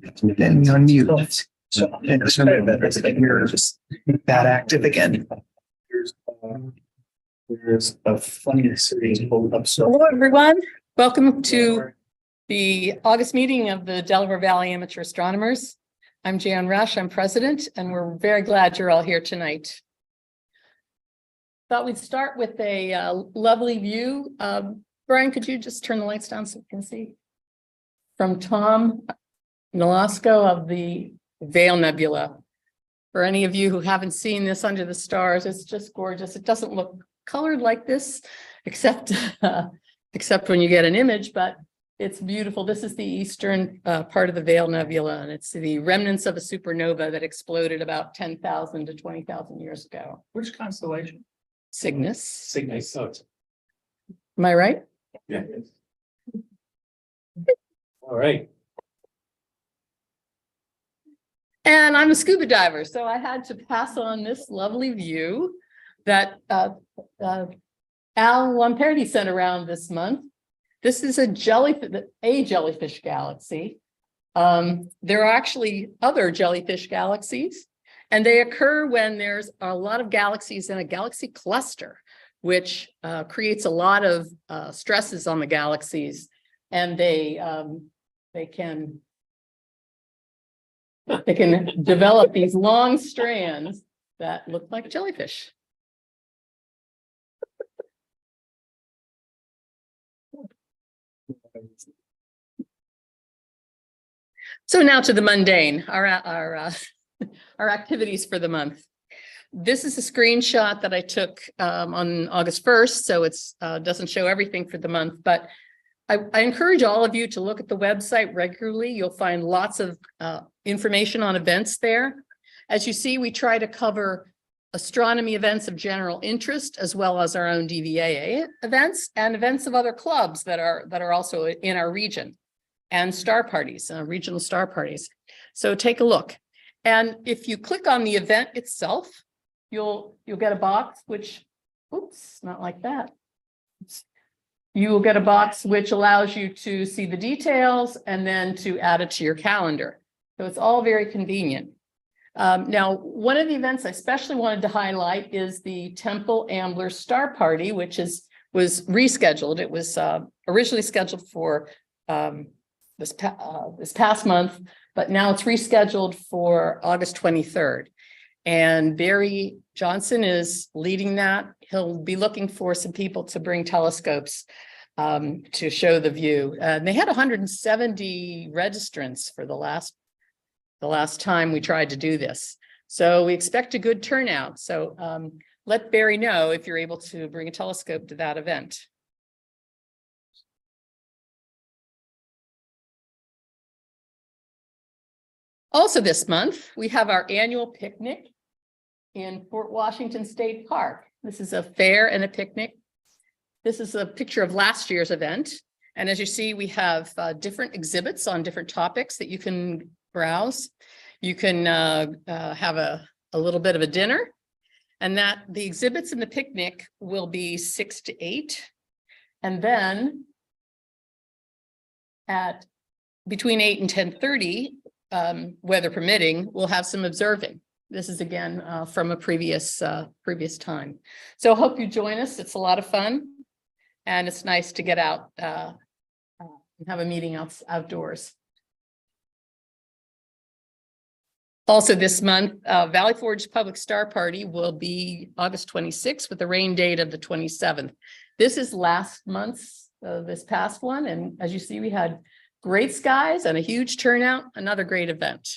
And on mute. So you're just that active again. There's a funny series pulled up. So hello, everyone. Welcome to the August meeting of the Delaware Valley Amateur Astronomers. I'm Jan Rush, I'm president, and we're very glad you're all here tonight. Thought we'd start with a lovely view. Brian, could you just turn the lights down so we can see? From Tom Nolasco of the Veil Nebula. For any of you who haven't seen this under the stars, it's just gorgeous. It doesn't look colored like this, except when you get an image, but it's beautiful. This is the eastern part of the Veil Nebula, and it's the remnants of a supernova that exploded about 10,000 to 20,000 years ago. Which constellation? Cygnus. Cygnus. Oh, Am I right? yeah. All right. And I'm a scuba diver, so I had to pass on this lovely view that Al Lamperti sent around this month. This is a jellyfish galaxy. There are actually other jellyfish galaxies, and they occur when there's a lot of galaxies in a galaxy cluster, which creates a lot of stresses on the galaxies, and they can develop these long strands that look like jellyfish. So now to the mundane, our activities for the month. This is a screenshot that I took on August 1st, so it's doesn't show everything for the month, but I encourage all of you to look at the website regularly. You'll find lots of information on events there. As you see, we try to cover astronomy events of general interest, as well as our own DVAA events and events of other clubs that are also in our region, and star parties, regional star parties. So take a look. And if you click on the event itself, you'll get a box which, oops, not like that. Oops. You will get a box which allows you to see the details and then to add it to your calendar. So it's all very convenient. Now, one of the events I especially wanted to highlight is the Temple Ambler Star Party, which was rescheduled. It was originally scheduled for this past month, but now it's rescheduled for August 23rd. And Barry Johnson is leading that. He'll be looking for some people to bring telescopes to show the view. They had 170 registrants for the last time we tried to do this. So we expect a good turnout. So let Barry know if you're able to bring a telescope to that event. Also this month, we have our annual picnic in Fort Washington State Park. This is a fair and a picnic. This is a picture of last year's event. And as you see, we have different exhibits on different topics that you can browse. You can have a little bit of a dinner, and that the exhibits in the picnic will be 6 to 8. And then at between 8 and 10:30, weather permitting, we'll have some observing. This is again from a previous time. So I hope you join us. It's a lot of fun, and it's nice to get out and have a meeting outdoors. Also this month, Valley Forge Public Star Party will be August 26th with the rain date of the 27th. This is last month's, this past one, and as you see, we had great skies and a huge turnout, another great event.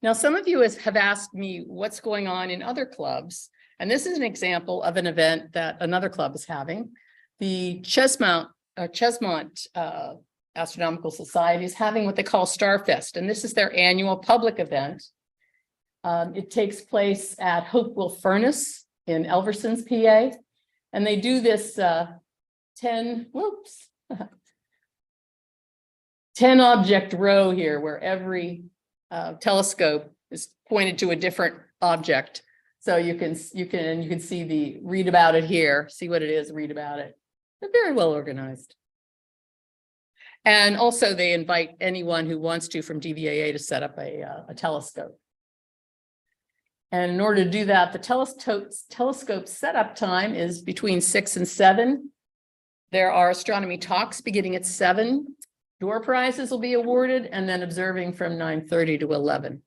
Now, some of you have asked me what's going on in other clubs, and this is an example of an event that another club is having. The Chesmont Astronomical Society is having what they call Starfest, and this is their annual public event. It takes place at Hopewell Furnace in Elverson's, PA, and they do this 10 object row here, where every telescope is pointed to a different object. So you can see read about it here, see what it is, read about it. They're very well organized. And also they invite anyone who wants to from DVAA to set up a telescope. And in order to do that, the telescope setup time is between 6 and 7. There are astronomy talks beginning at 7. Door prizes will be awarded, and then observing from 9:30 to 11.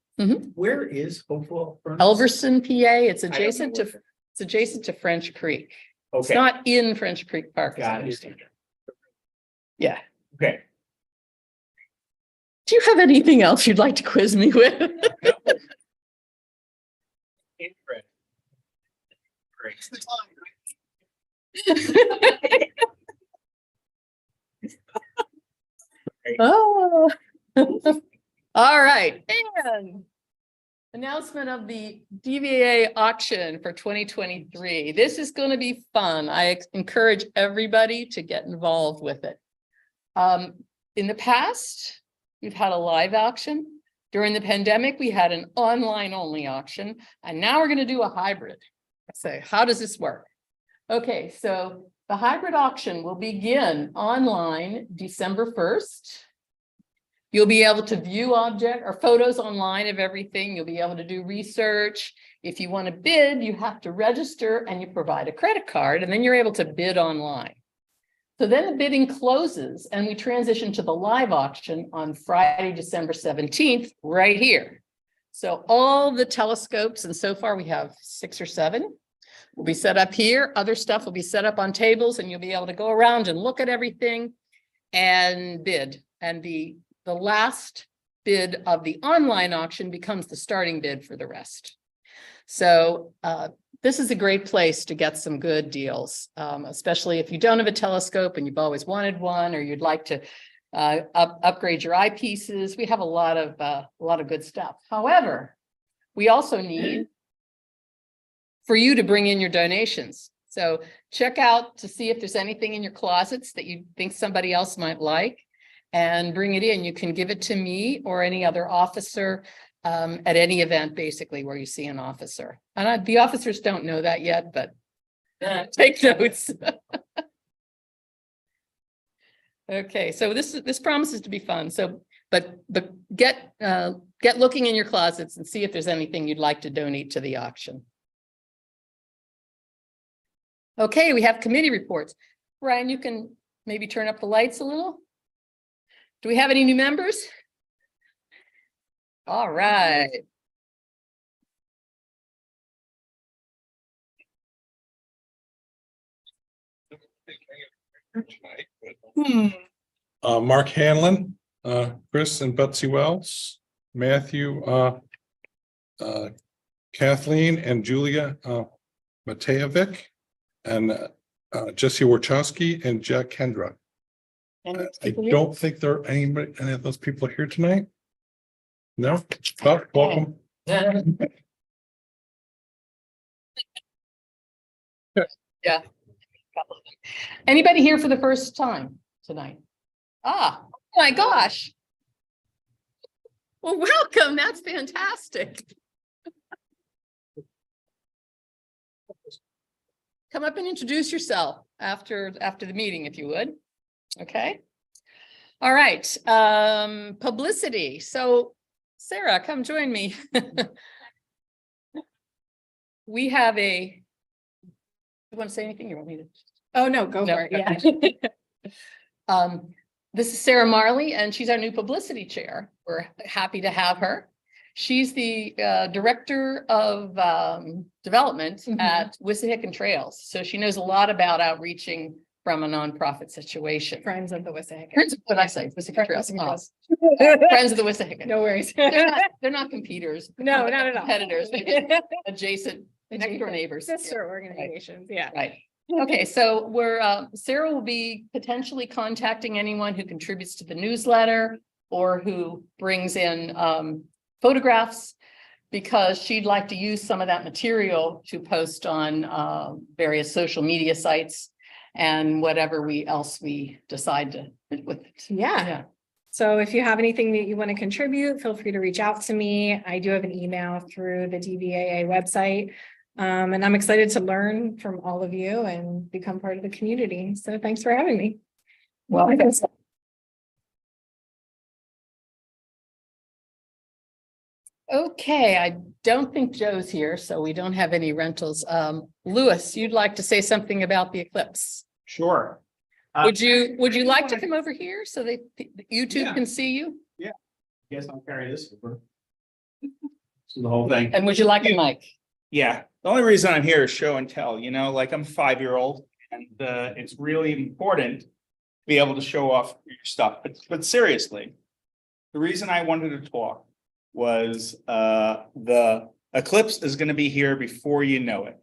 Where is Hopewell Furnace? Elverson, PA. It's I don't adjacent know to French Creek. It's Okay, not in French Creek Park. as I got it. understand. Yeah. Okay. Do you have anything else you'd like to quiz me with? Oh. All right, and announcement of the DVAA auction for 2023. This is going to be fun. I encourage everybody to get involved with it. In the past, we've had a live auction. During the pandemic, we had an online only auction, and now we're going to do a hybrid. So how does this work? Okay, so the hybrid auction will begin online December 1st. You'll be able to view object or photos online of everything. You'll be able to do research. If you want to bid, you have to register and you provide a credit card, and then you're able to bid online. So then the bidding closes and we transition to the live auction on Friday, December 17th, right here. So all the telescopes, and so far we have 6 or 7, will be set up here. Other stuff will be set up on tables, and you'll be able to go around and look at everything and bid. And the last bid of the online auction becomes the starting bid for the rest. So this is a great place to get some good deals, especially if you don't have a telescope and you've always wanted one, or you'd like to upgrade your eyepieces. We have a lot of good stuff. However, we also need for you to bring in your donations. So check out to see if there's anything in your closets that you think somebody else might like, and bring it in. You can give it to me or any other officer at any event, basically, where you see an officer. And the officers don't know that yet, but take notes. Okay, so this promises to be fun. So, but get looking in your closets and see if there's anything you'd like to donate to the auction. Okay, we have committee reports. Ryan, you can maybe turn up the lights a little. Do we have any new members? All right. Mark Hanlon, Chris and Betsy Wells, Matthew, Kathleen and Julia Matejevic, and Jesse Warchowski and Jack Kendra. And I don't think there are any of those people here tonight. No, well, welcome. Yeah. Anybody here for the first time tonight? Ah, oh my gosh. Well, welcome. That's fantastic. Come up and introduce yourself after the meeting, if you would. Okay. All right. Publicity. So Sarah, come join me. We have you want to say anything? You want me to? Oh, no, go No, for it. Yeah. This is Sarah Marley, and she's our new publicity chair. We're happy to have her. She's the director of development at Wissahickon Trails. So she knows a lot about outreaching from a nonprofit situation. Friends of the Wissahickon. Friends, what I say, Wissahickon Trails. Trails. Friends of the Wissahickon. No worries. They're not competitors. No, not at all. Competitors, they're just adjacent next door neighbors. Sister organizations, yeah. Right. Okay, so Sarah will be potentially contacting anyone who contributes to the newsletter or who brings in photographs, because she'd like to use some of that material to post on various social media sites and whatever else we decide to with it. Yeah. So if you have anything that you want to contribute, feel free to reach out to me. I do have an email through the DVAA website. And I'm excited to learn from all of you and become part of the community. So thanks for having me. Well, Okay, I don't think Joe's here, so we don't have any rentals. Louis, you'd like to say something about the eclipse? Sure. Would you like to come over here so that YouTube Yeah. can see you? Guess I'll carry this over. So the whole thing. And would you like a mic? Yeah, the only reason I'm here is show and tell, like I'm a 5-year-old and it's really important to be able to show off your stuff. But seriously, the reason I wanted to talk was the eclipse is going to be here before you know it.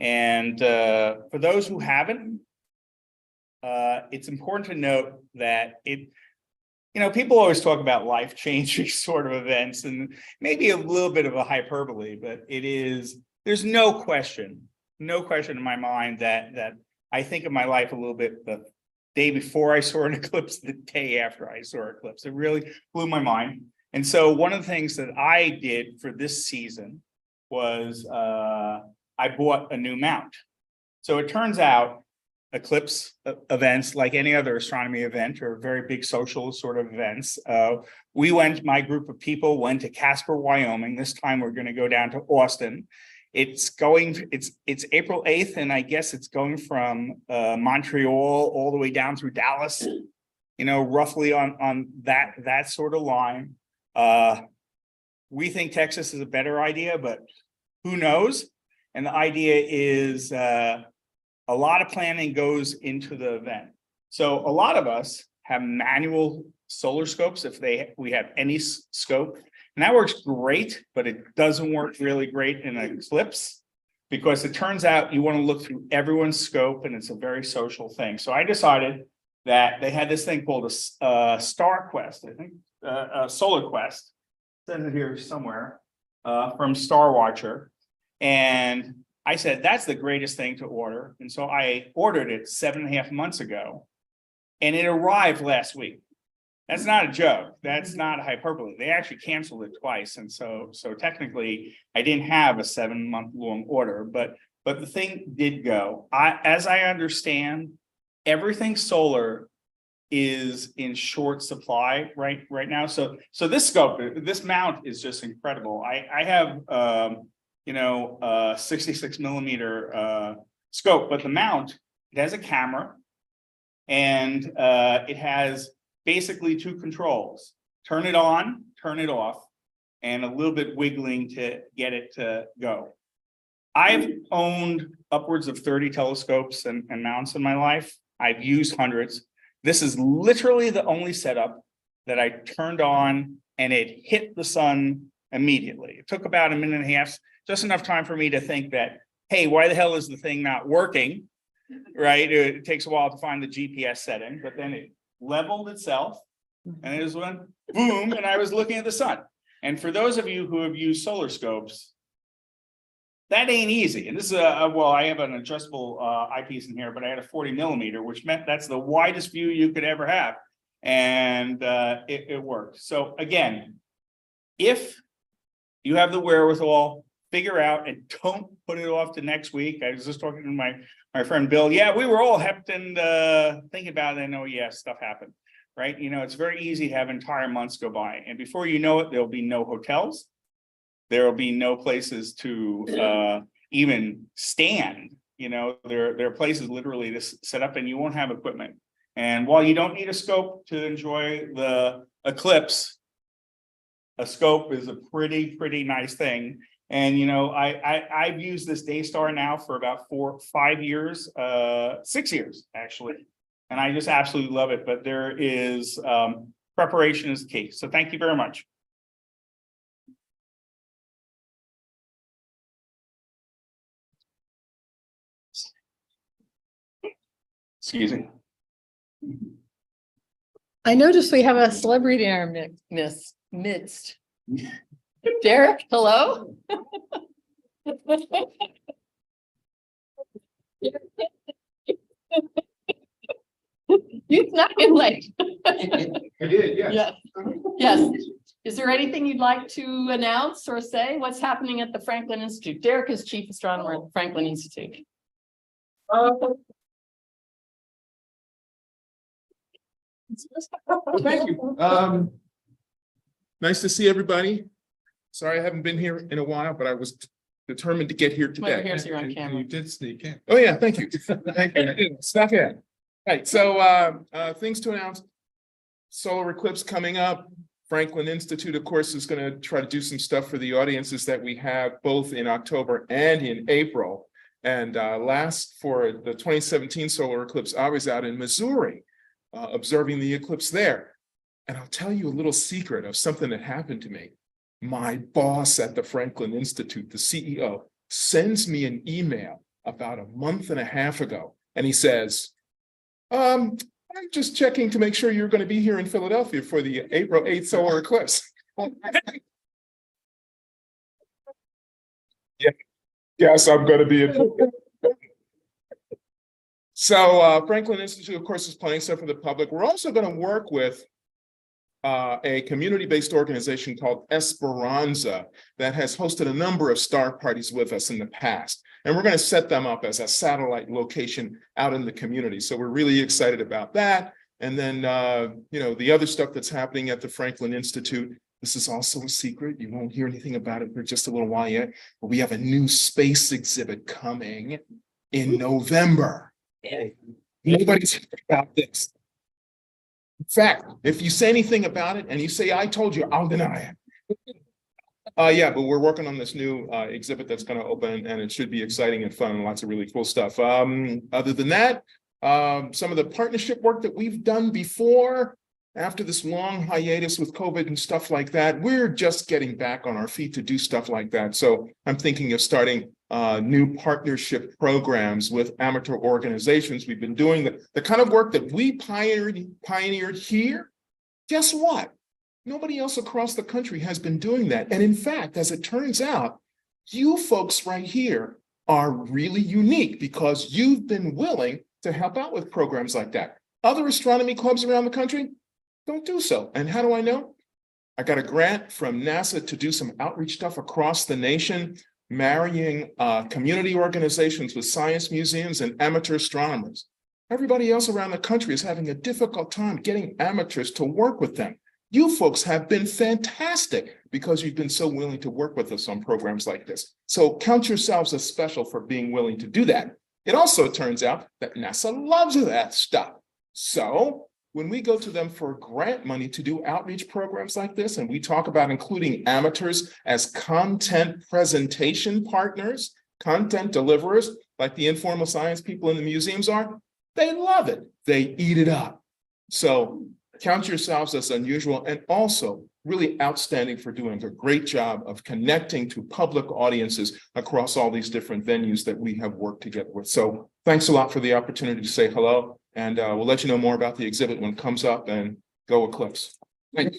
And for those who haven't, it's important to note that people always talk about life-changing sort of events, and maybe a little bit of a hyperbole, but there's no question in my mind that I think of my life a little bit the day before I saw an eclipse, the day after I saw an eclipse. It really blew my mind. And so one of the things that I did for this season was I bought a new mount. So it turns out eclipse events, like any other astronomy event or very big social sort of events, my group of people went to Casper, Wyoming. This time we're going to go down to Austin. It's April 8th, and I guess it's going from Montreal all the way down through Dallas, roughly on that sort of line. We think Texas is a better idea, but who knows? And the idea is a lot of planning goes into the event. So a lot of us have manual solar scopes if we have any scope. And that works great, but it doesn't work really great in an eclipse because it turns out you want to look through everyone's scope and it's a very social thing. So I decided that they had this thing called a Star Quest, I think, a Solar Quest. Send it here somewhere from Star Watcher. And I said, that's the greatest thing to order. And so I ordered it 7.5 months ago and it arrived last week. That's not a joke. That's not a hyperbole. They actually canceled it twice. And so technically I didn't have a 7-month-long order, but the thing did go. As I understand, everything solar is in short supply right now. So this scope, this mount is just incredible. I have 66 millimeter scope, but the mount, it has a camera and it has basically 2 controls: turn it on, turn it off, and a little bit wiggling to get it to go. I've owned upwards of 30 telescopes and mounts in my life. I've used hundreds. This is literally the only setup that I turned on and it hit the sun immediately. It took about 1.5 minutes, just enough time for me to think that, hey, why the hell is the thing not working? Right? It takes a while to find the GPS setting, but then it leveled itself and it just went boom, and I was looking at the sun. And for those of you who have used solar scopes, that ain't easy. And this is I have an adjustable eyepiece in here, but I had a 40 millimeter, which meant that's the widest view you could ever have. And it worked. So again, if you have the wherewithal, figure out and don't put it off to next week. I was just talking to my friend Bill. Yeah, we were all hepped and thinking about it. I know, yeah, stuff happened, right? It's very easy to have entire months go by. And before you know it, there'll be no hotels. There will be no places to even stand. There are places literally to set up and you won't have equipment. And while you don't need a scope to enjoy the eclipse, a scope is a pretty nice thing. And I've used this Daystar now for about 5 years, 6 years actually, and I just absolutely love it. But there is preparation is key. So thank you very much. Excuse me. I noticed we have a celebrity in our midst. Derek, hello? You snuck in late. I did, yes. Yes. Yes. Is there anything you'd like to announce or say? What's happening at the Franklin Institute? Derek is chief astronomer at the Franklin Institute. Thank you. Nice to see everybody. Sorry, I haven't been here in a while, but I was determined to get here Well, today. here's your on And camera. you did sneak in. Oh, yeah, thank you. Thank you. Stuff in. Right, so things to announce. Solar eclipse coming up. Franklin Institute, of course, is going to try to do some stuff for the audiences that we have both in October and in April. And last for the 2017 solar eclipse, I was out in Missouri observing the eclipse there. And I'll tell you a little secret of something that happened to me. My boss at the Franklin Institute, the CEO, sends me an email about a month and a half ago. And he says, I'm just checking to make sure you're going to be here in Philadelphia for the April 8th solar eclipse. Yeah. Yes, I'm going to be in. So Franklin Institute, of course, is planning stuff for the public. We're also going to work with a community-based organization called Esperanza that has hosted a number of star parties with us in the past. And we're going to set them up as a satellite location out in the community. So we're really excited about that. And then, the other stuff that's happening at the Franklin Institute, this is also a secret. You won't hear anything about it for just a little while yet, but we have a new space exhibit coming in November. Nobody's heard about this. In fact, if you say anything about it and you say, I told you, I'll deny it. Yeah, but we're working on this new exhibit that's going to open, and it should be exciting and fun and lots of really cool stuff. Other than that, some of the partnership work that we've done before, after this long hiatus with COVID and stuff like that, we're just getting back on our feet to do stuff like that. So I'm thinking of starting new partnership programs with amateur organizations. We've been doing the kind of work that we pioneered here. Guess what? Nobody else across the country has been doing that. And in fact, as it turns out, you folks right here are really unique because you've been willing to help out with programs like that. Other astronomy clubs around the country don't do so. And how do I know? I got a grant from NASA to do some outreach stuff across the nation, marrying community organizations with science museums and amateur astronomers. Everybody else around the country is having a difficult time getting amateurs to work with them. You folks have been fantastic because you've been so willing to work with us on programs like this. So count yourselves as special for being willing to do that. It also turns out that NASA loves that stuff. So when we go to them for grant money to do outreach programs like this, and we talk about including amateurs as content presentation partners, content deliverers, like the informal science people in the museums are, they love it. They eat it up. So count yourselves as unusual and also really outstanding for doing a great job of connecting to public audiences across all these different venues that we have worked together with. So thanks a lot for the opportunity to say hello, and we'll let you know more about the exhibit when it comes up, and go Eclipse. Thanks.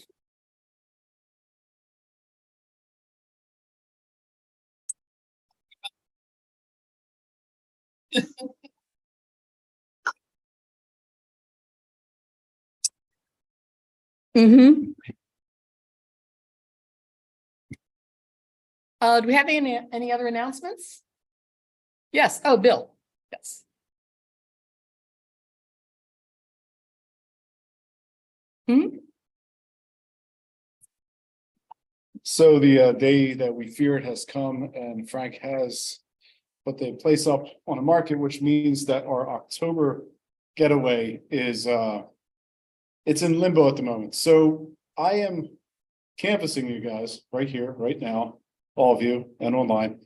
Mm-hmm. Do we have any other announcements? Yes. Oh, Bill. Yes. Hmm? So the day that we feared has come, and Frank has put the place up on the market, which means that our October getaway is it's in limbo at the moment. So I am canvassing you guys right here, right now, all of you and online,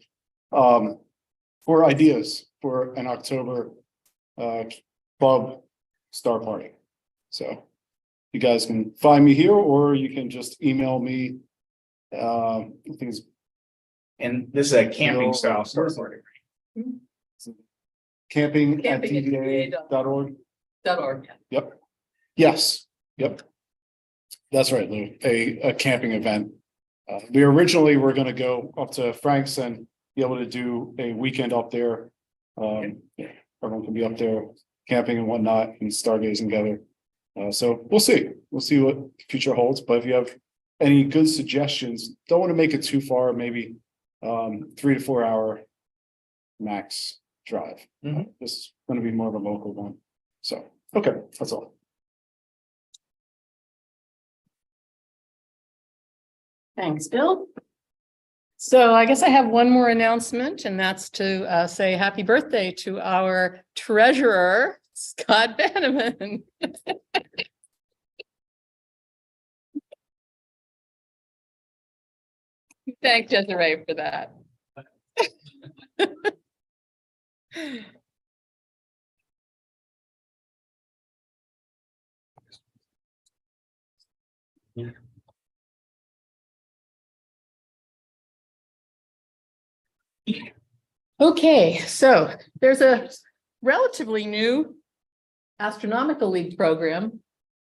for ideas for an October club star party. So you guys can find me here, or you can just email me. I think it's And this is a camping style star party. camping at Camping at DVAA.org. .org. Yep. Yes. Yep. That's right, Lou. A camping event. We originally were going to go up to Frank's and be able to do a weekend up there. Yeah, everyone can be up there camping and whatnot and stargazing together. So we'll see. We'll see what the future holds. But if you have any good suggestions, don't want to make it too far, maybe 3 to 4 hour max drive. This is going to be more of a local one. So, okay, that's all. Thanks, Bill. So I guess I have one more announcement, and that's to say happy birthday to our treasurer, Scott Bannerman. Thank Desiree for that. Okay, so there's a relatively new astronomical league program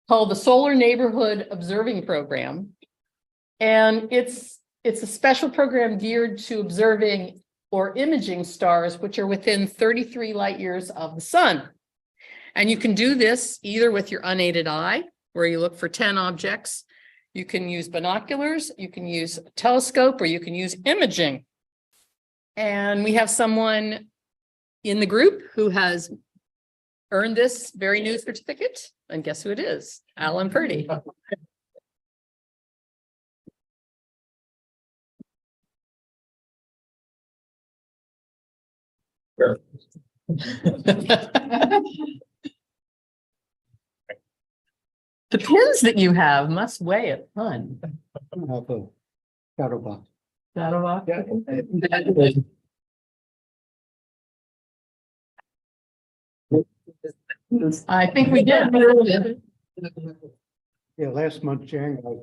called the Solar Neighborhood Observing Program. And it's a special program geared to observing or imaging stars which are within 33 light years of the sun. And you can do this either with your unaided eye, where you look for 10 objects. You can use binoculars, you can use a telescope, or you can use imaging. And we have someone in the group who has earned this very new certificate. And guess who it is? Alan Purdy. The pins that you have must weigh a ton. Shadow box. Shadow box? I think we did. Yeah, last month, January.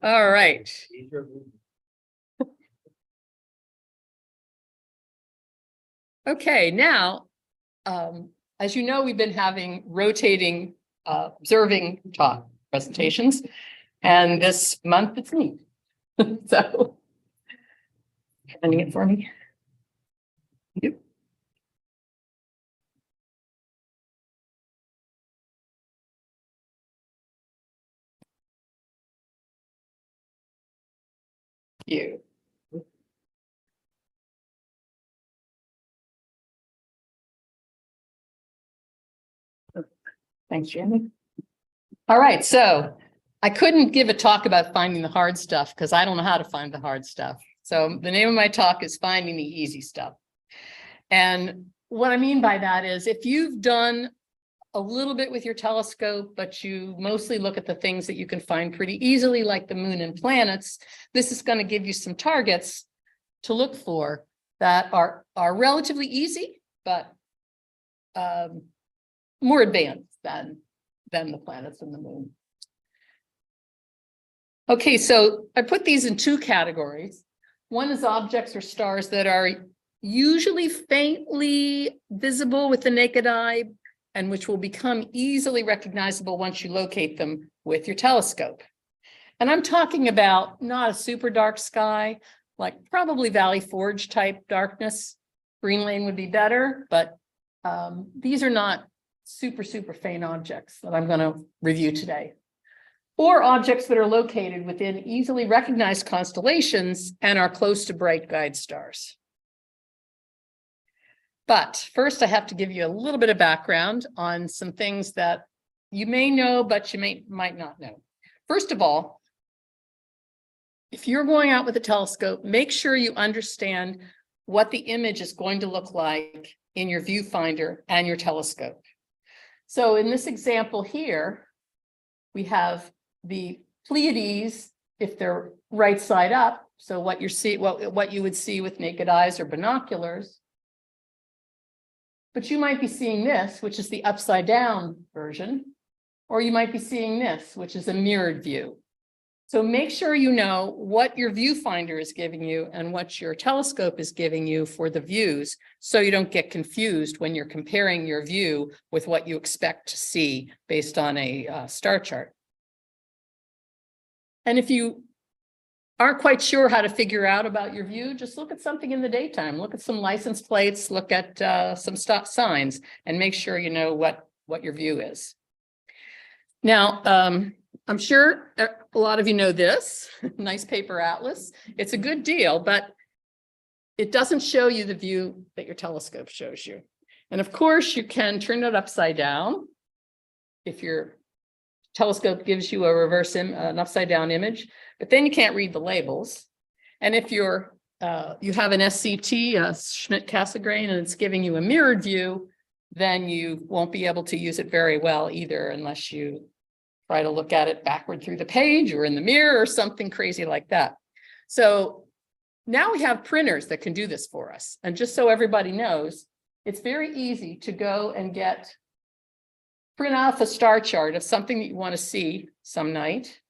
All right. Okay, now, as you know, we've been having rotating observing talk presentations, and this month it's me. So, finding it for me. Yep. You. Thanks, Jamie. All right, so I couldn't give a talk about finding the hard stuff because I don't know how to find the hard stuff. So the name of my talk is Finding the Easy Stuff. And what I mean by that is if you've done a little bit with your telescope, but you mostly look at the things that you can find pretty easily, like the moon and planets, this is going to give you some targets to look for that are relatively easy, but more advanced than the planets and the moon. Okay, so I put these in two categories. One is objects or stars that are usually faintly visible with the naked eye and which will become easily recognizable once you locate them with your telescope. And I'm talking about not a super dark sky, like probably Valley Forge type darkness. Green Lane would be better, but these are not super faint objects that I'm going to review today. Or objects that are located within easily recognized constellations and are close to bright guide stars. But first, I have to give you a little bit of background on some things that you may know, but you might not know. First of all, if you're going out with a telescope, make sure you understand what the image is going to look like in your viewfinder and your telescope. So in this example here, we have the Pleiades, if they're right side up. So what you would see with naked eyes or binoculars. But you might be seeing this, which is the upside down version, or you might be seeing this, which is a mirrored view. So make sure you know what your viewfinder is giving you and what your telescope is giving you for the views, so you don't get confused when you're comparing your view with what you expect to see based on a star chart. And if you aren't quite sure how to figure out about your view, just look at something in the daytime. Look at some license plates, look at some stop signs, and make sure you know what your view is. Now, I'm sure a lot of you know this, nice paper atlas. It's a good deal, but it doesn't show you the view that your telescope shows you. And of course, you can turn it upside down if you're telescope gives you a an upside down image, but then you can't read the labels. And if you have an SCT, Schmidt-Cassegrain, and it's giving you a mirrored view, then you won't be able to use it very well either unless you try to look at it backward through the page or in the mirror or something crazy like that. So now we have printers that can do this for us. And just so everybody knows, it's very easy to go and print off a star chart of something that you want to see some night.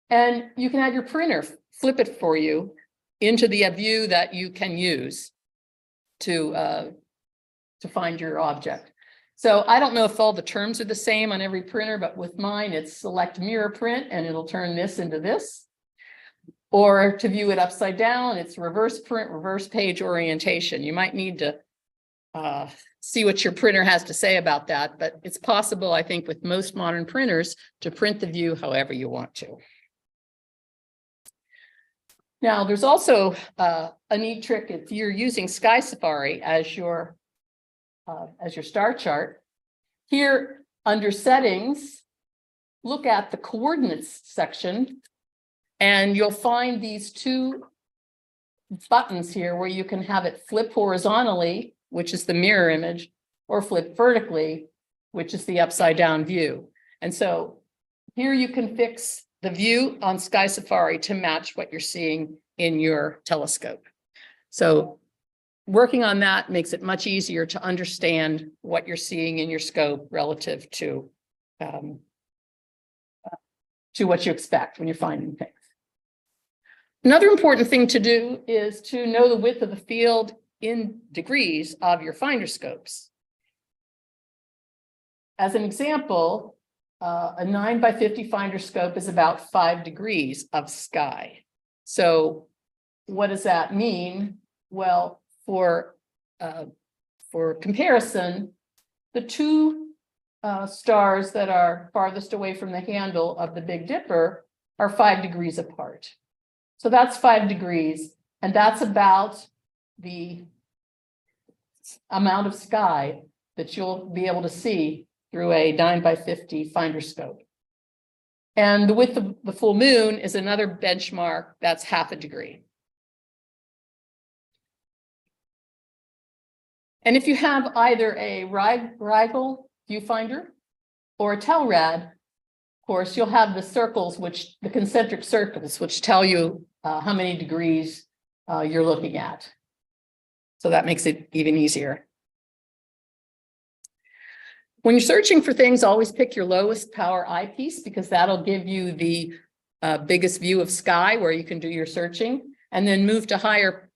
And you can have your printer flip it for you into the view that you can use to find your object. So I don't know if all the terms are the same on every printer, but with mine, it's select mirror print and it'll turn this into this. Or to view it upside down, it's reverse print, reverse page orientation. You might need to see what your printer has to say about that, but it's possible, I think, with most modern printers to print the view however you want to. Now, there's also a neat trick if you're using Sky Safari as your star chart. Here under settings, look at the coordinates section, and you'll find these two buttons here where you can have it flip horizontally, which is the mirror image, or flip vertically, which is the upside down view. And so here you can fix the view on Sky Safari to match what you're seeing in your telescope. So working on that makes it much easier to understand what you're seeing in your scope relative to what you expect when you're finding things. Another important thing to do is to know the width of the field in degrees of your finder scopes. As an example, a 9x50 finder scope is about 5 degrees of sky. So what does that mean? Well, for comparison, the two stars that are farthest away from the handle of the Big Dipper are 5 degrees apart. So that's 5 degrees, and that's about the amount of sky that you'll be able to see through a 9x50 finder scope. And the width of the full moon is another benchmark that's 0.5 degree. And if you have either a Rigel viewfinder or a Telrad, of course, you'll have the circles, the concentric circles, which tell you how many degrees you're looking at. So that makes it even easier. When you're searching for things, always pick your lowest power eyepiece because that'll give you the biggest view of sky where you can do your searching, and then move to higher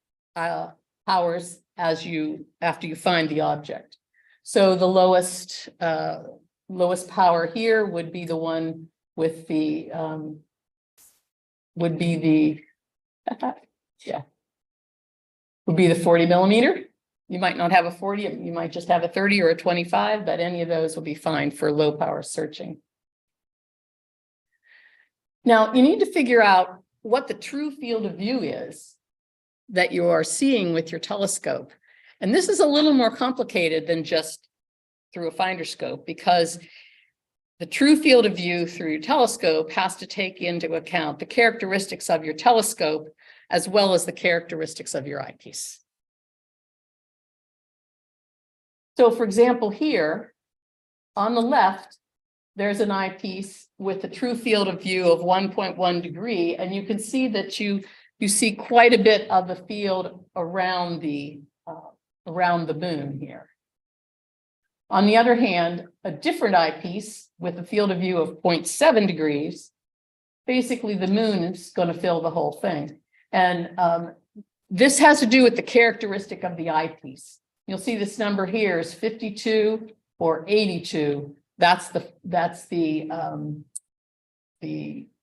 powers after you find the object. So the lowest power here would be the one with the would be the 40 millimeter. You might not have a 40, you might just have a 30 or a 25, but any of those will be fine for low power searching. Now, you need to figure out what the true field of view is that you are seeing with your telescope. And this is a little more complicated than just through a finder scope, because the true field of view through your telescope has to take into account the characteristics of your telescope as well as the characteristics of your eyepiece. So for example, here on the left, there's an eyepiece with a true field of view of 1.1 degree, and you can see that you see quite a bit of the field around the moon here. On the other hand, a different eyepiece with a field of view of 0.7 degrees, basically the moon is going to fill the whole thing. And this has to do with the characteristic of the eyepiece. You'll see this number here is 52 or 82. That's the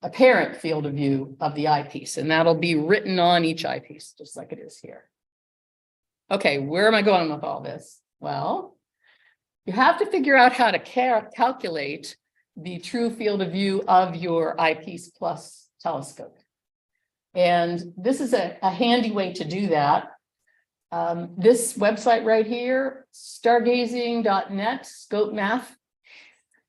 apparent field of view of the eyepiece, and that'll be written on each eyepiece, just like it is here. Okay, where am I going with all this? Well, you have to figure out how to calculate the true field of view of your eyepiece plus telescope. And this is a handy way to do that. This website right here, stargazing.net, scope math,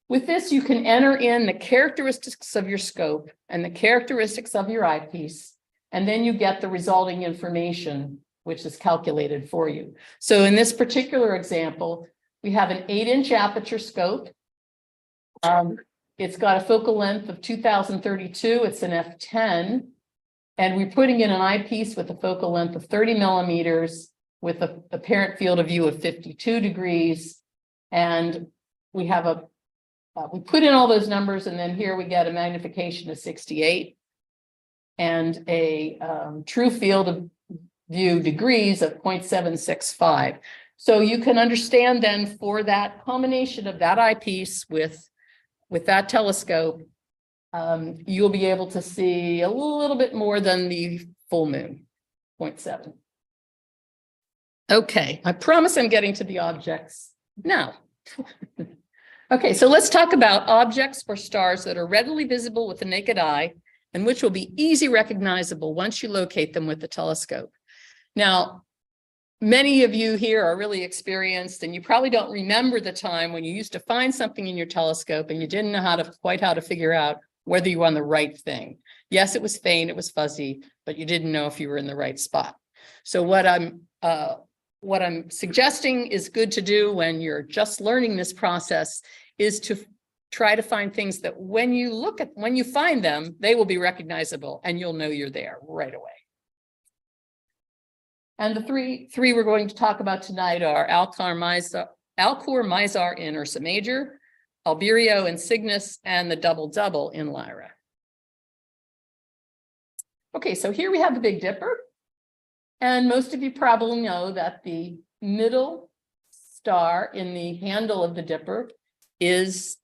With this, you can enter in the characteristics of your scope and the characteristics of your eyepiece, and then you get the resulting information, which is calculated for you. So in this particular example, we have an 8-inch aperture scope. It's got a focal length of 2032. It's an f10. And we're putting in an eyepiece with a focal length of 30 millimeters with a apparent field of view of 52 degrees. And we have we put in all those numbers, and then here we get a magnification of 68 and a true field of view degrees of 0.765. So you can understand then, for that combination of that eyepiece with that telescope, you'll be able to see a little bit more than the full moon, 0.7. Okay, I promise I'm getting to the objects now. Okay, so let's talk about objects or stars that are readily visible with the naked eye and which will be easy recognizable once you locate them with the telescope. Now, many of you here are really experienced, and you probably don't remember the time when you used to find something in your telescope and you didn't know quite how to figure out whether you were on the right thing. Yes, it was faint, it was fuzzy, but you didn't know if you were in the right spot. So what I'm suggesting is good to do when you're just learning this process is to try to find things that when you find them, they will be recognizable and you'll know you're there right away. And the three we're going to talk about tonight are Alcor, Mizar in Ursa Major, Albireo in Cygnus, and the double in Lyra. Okay, so here we have the Big Dipper. And most of you probably know that the middle star in the handle of the Dipper is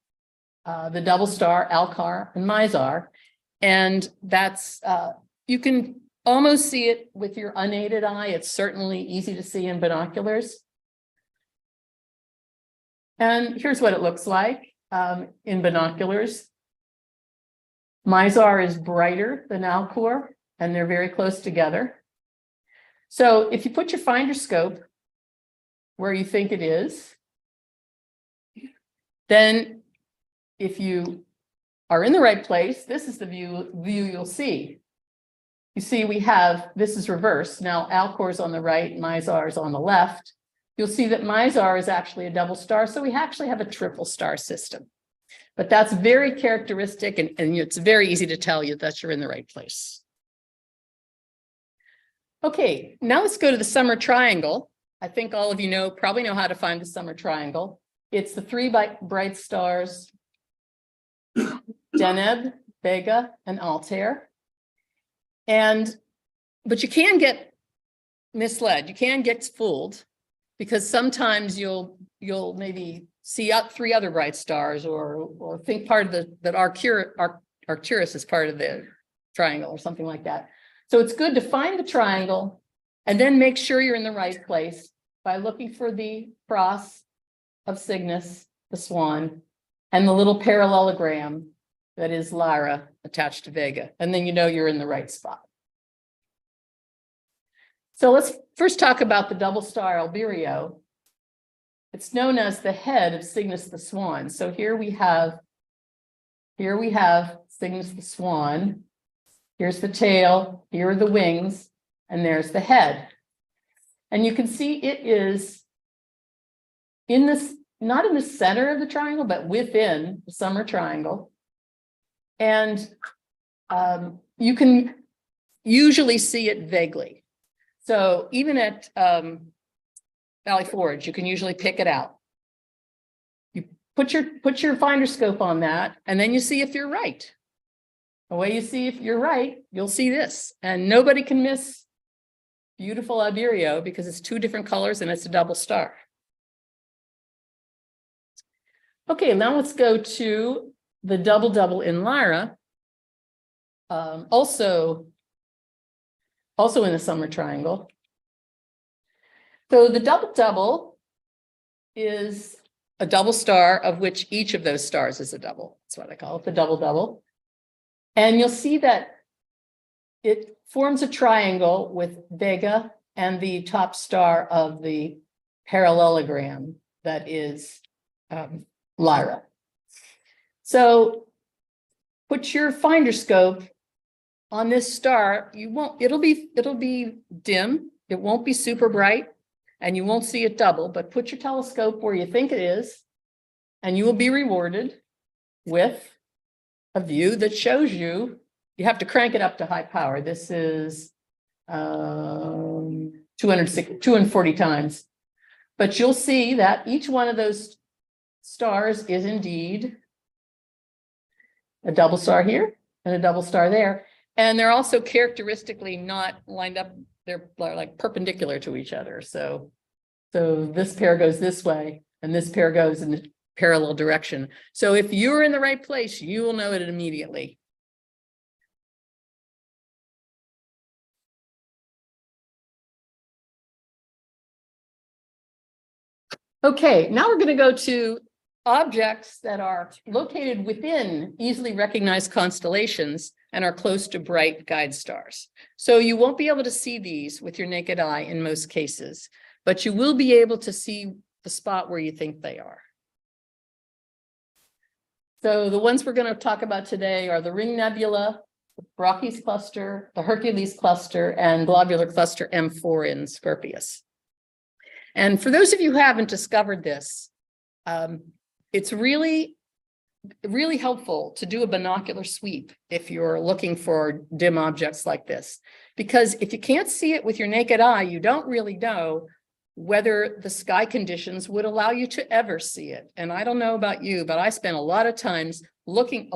the double star Alcor and Mizar. And that's, you can almost see it with your unaided eye. It's certainly easy to see in binoculars. And here's what it looks like in binoculars. Mizar is brighter than Alcor, and they're very close together. So if you put your finder scope where you think it is, then if you are in the right place, this is the view you'll see. You see, this is reverse. Now Alcor is on the right, Mizar is on the left. You'll see that Mizar is actually a double star. So we actually have a triple star system. But that's very characteristic, and it's very easy to tell you that you're in the right place. Okay, now let's go to the summer triangle. I think all of you probably know how to find the summer triangle. It's the three bright stars, Deneb, Vega, and Altair. But you can get misled. You can get fooled because sometimes you'll maybe see three other bright stars or think that Arcturus is part of the triangle or something like that. So it's good to find the triangle and then make sure you're in the right place by looking for the cross of Cygnus, the swan, and the little parallelogram that is Lyra attached to Vega. And then you know you're in the right spot. So let's first talk about the double star Albireo. It's known as the head of Cygnus the swan. So here we have Cygnus the swan. Here's the tail, here are the wings, and there's the head. And you can see it is not in the center of the triangle, but within the summer triangle. And you can usually see it vaguely. So even at Valley Forge, you can usually pick it out. You put your finder scope on that, and then you see if you're right. The way you see if you're right, you'll see this, and nobody can miss beautiful Albireo because it's two different colors and it's a double star. Okay, now let's go to the double in Lyra, also in the summer triangle. So the double is a double star of which each of those stars is a double. That's what I call it, the double. And you'll see that it forms a triangle with Vega and the top star of the parallelogram that is Lyra. So put your finder scope on this star. It'll be dim. It won't be super bright and you won't see it double, but put your telescope where you think it is and you will be rewarded with a view that shows you. You have to crank it up to high power. This is 240 times. But you'll see that each one of those stars is indeed a double star here and a double star there. And they're also characteristically not lined up. They're like perpendicular to each other. So this pair goes this way and this pair goes in the parallel direction. So if you're in the right place, you will know it immediately. Okay, now we're going to go to objects that are located within easily recognized constellations and are close to bright guide stars. So you won't be able to see these with your naked eye in most cases, but you will be able to see the spot where you think they are. So the ones we're going to talk about today are the Ring Nebula, the Brocchies cluster, the Hercules cluster, and globular cluster M4 in Scorpius. And for those of you who haven't discovered this, it's really helpful to do a binocular sweep if you're looking for dim objects like this, because if you can't see it with your naked eye, you don't really know whether the sky conditions would allow you to ever see it. And I don't know about you, but I spent a lot of time looking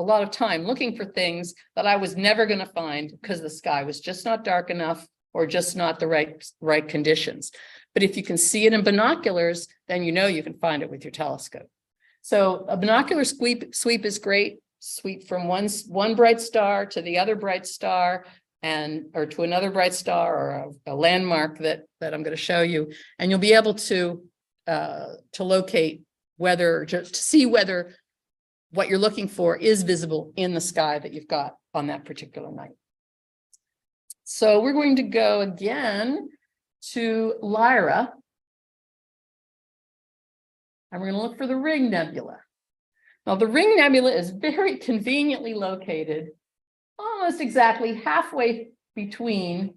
for things that I was never going to find because the sky was just not dark enough or just not the right conditions. But if you can see it in binoculars, then you know you can find it with your telescope. So a binocular sweep is great. Sweep from one bright star to the other bright star or to another bright star or a landmark that I'm going to show you. And you'll be able to locate to see whether what you're looking for is visible in the sky that you've got on that particular night. So we're going to go again to Lyra. And we're going to look for the Ring Nebula. Now, the Ring Nebula is very conveniently located almost exactly halfway between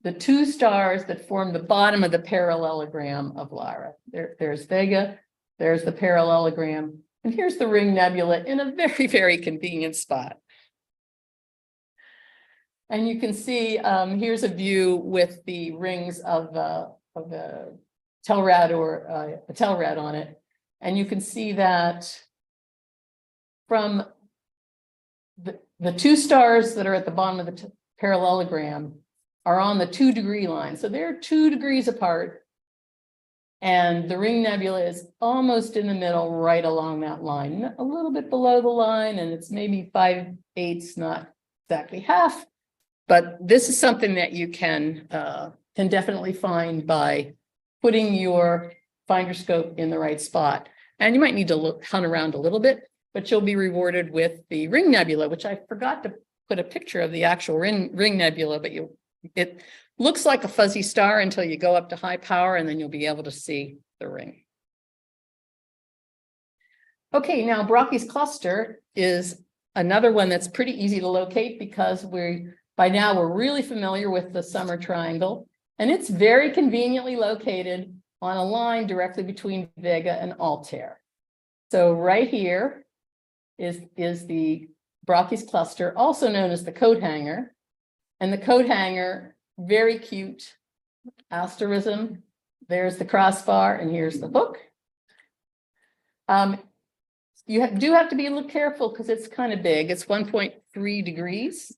the two stars that form the bottom of the parallelogram of Lyra. There's Vega, there's the parallelogram, and here's the Ring Nebula in a very, very convenient spot. And you can see here's a view with the rings of a Telrad or a Telrad on it. And you can see that from the two stars that are at the bottom of the parallelogram are on the 2 degree line. So they're 2 degrees apart. And the Ring Nebula is almost in the middle, right along that line, a little bit below the line, and it's maybe 5/8, not exactly half. But this is something that you can definitely find by putting your finder scope in the right spot. And you might need to hunt around a little bit, but you'll be rewarded with the Ring Nebula, which I forgot to put a picture of the actual Ring Nebula, but it looks like a fuzzy star until you go up to high power, and then you'll be able to see the ring. Okay, now Brocchies cluster is another one that's pretty easy to locate because by now we're really familiar with the summer triangle, and it's very conveniently located on a line directly between Vega and Altair. So right here is the Brocchies cluster, also known as the coat hanger. And the coat hanger, very cute asterism. There's the crossbar and here's the hook. You do have to be a little careful because it's kind of big. It's 1.3 degrees.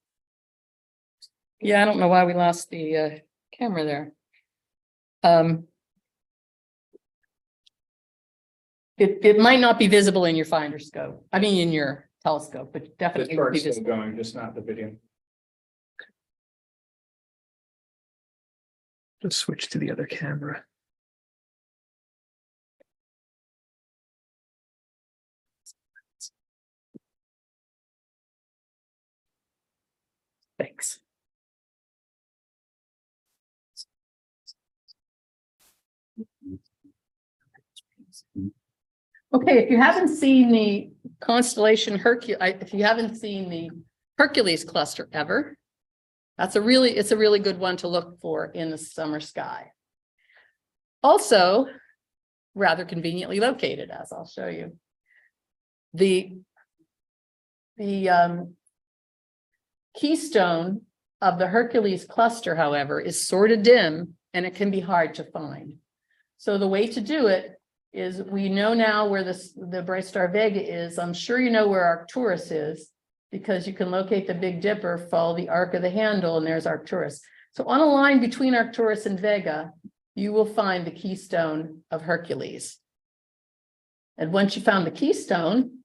Yeah, I don't know why we lost the camera there. It might not be visible in your finder scope. I mean, in your telescope, but definitely will be visible. Going, just not the video. Let's switch to the other camera. Thanks. Okay, if you haven't seen the constellation Hercules, if you haven't seen the Hercules cluster ever, it's a really good one to look for in the summer sky. Also, rather conveniently located, as I'll show you. The keystone of the Hercules cluster, however, is sort of dim and it can be hard to find. So the way to do it is, we know now where the bright star Vega is. I'm sure you know where Arcturus is, because you can locate the Big Dipper, follow the arc of the handle, and there's Arcturus. So on a line between Arcturus and Vega, you will find the keystone of Hercules. And once you found the keystone,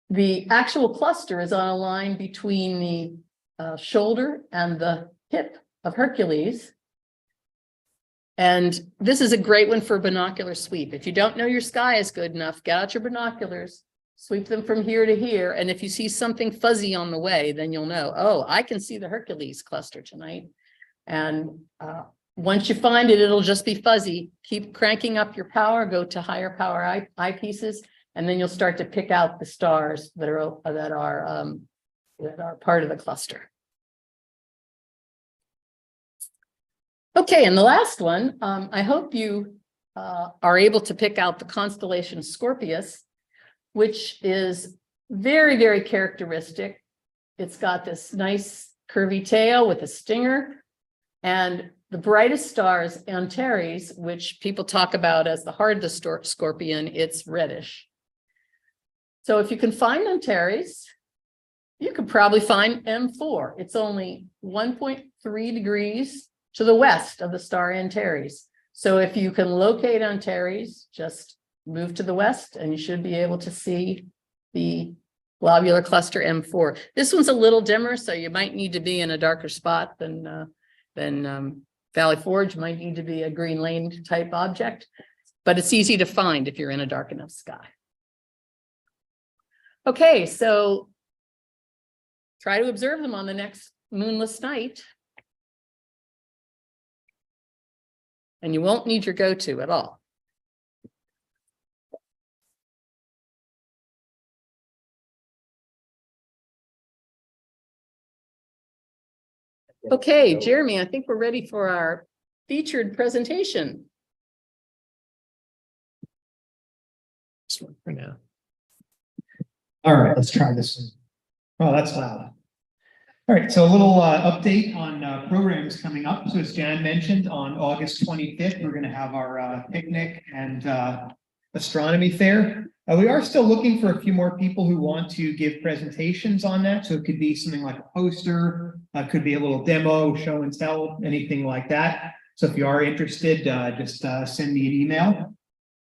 the actual cluster is on a line between the shoulder and the hip of Hercules. And this is a great one for binocular sweep. If you don't know your sky is good enough, get out your binoculars, sweep them from here to here. And if you see something fuzzy on the way, then you'll know, oh, I can see the Hercules cluster tonight. And once you find it, it'll just be fuzzy. Keep cranking up your power, go to higher power eyepieces, and then you'll start to pick out the stars that are part of the cluster. Okay, and the last one, I hope you are able to pick out the constellation Scorpius, which is very, very characteristic. It's got this nice curvy tail with a stinger, and the brightest star is Antares, which people talk about as the heart of the scorpion. It's reddish. So if you can find Antares, you could probably find M4. It's only 1.3 degrees to the west of the star Antares. So if you can locate Antares, just move to the west and you should be able to see the globular cluster M4. This one's a little dimmer, so you might need to be in a darker spot than Valley Forge. Might need to be a Green Lane type object, but it's easy to find if you're in a dark enough sky. Okay, so try to observe them on the next moonless night. And you won't need your go-to at all. Okay, Jeremy, I think we're ready for our featured presentation. This one for now. All right, let's try this one. Oh, that's loud. All right, so a little update on programs coming up. So as Jan mentioned, on August 25th, we're going to have our picnic and astronomy fair. We are still looking for a few more people who want to give presentations on that. So it could be something like a poster, could be a little demo, show and tell, anything like that. So if you are interested, just send me an email.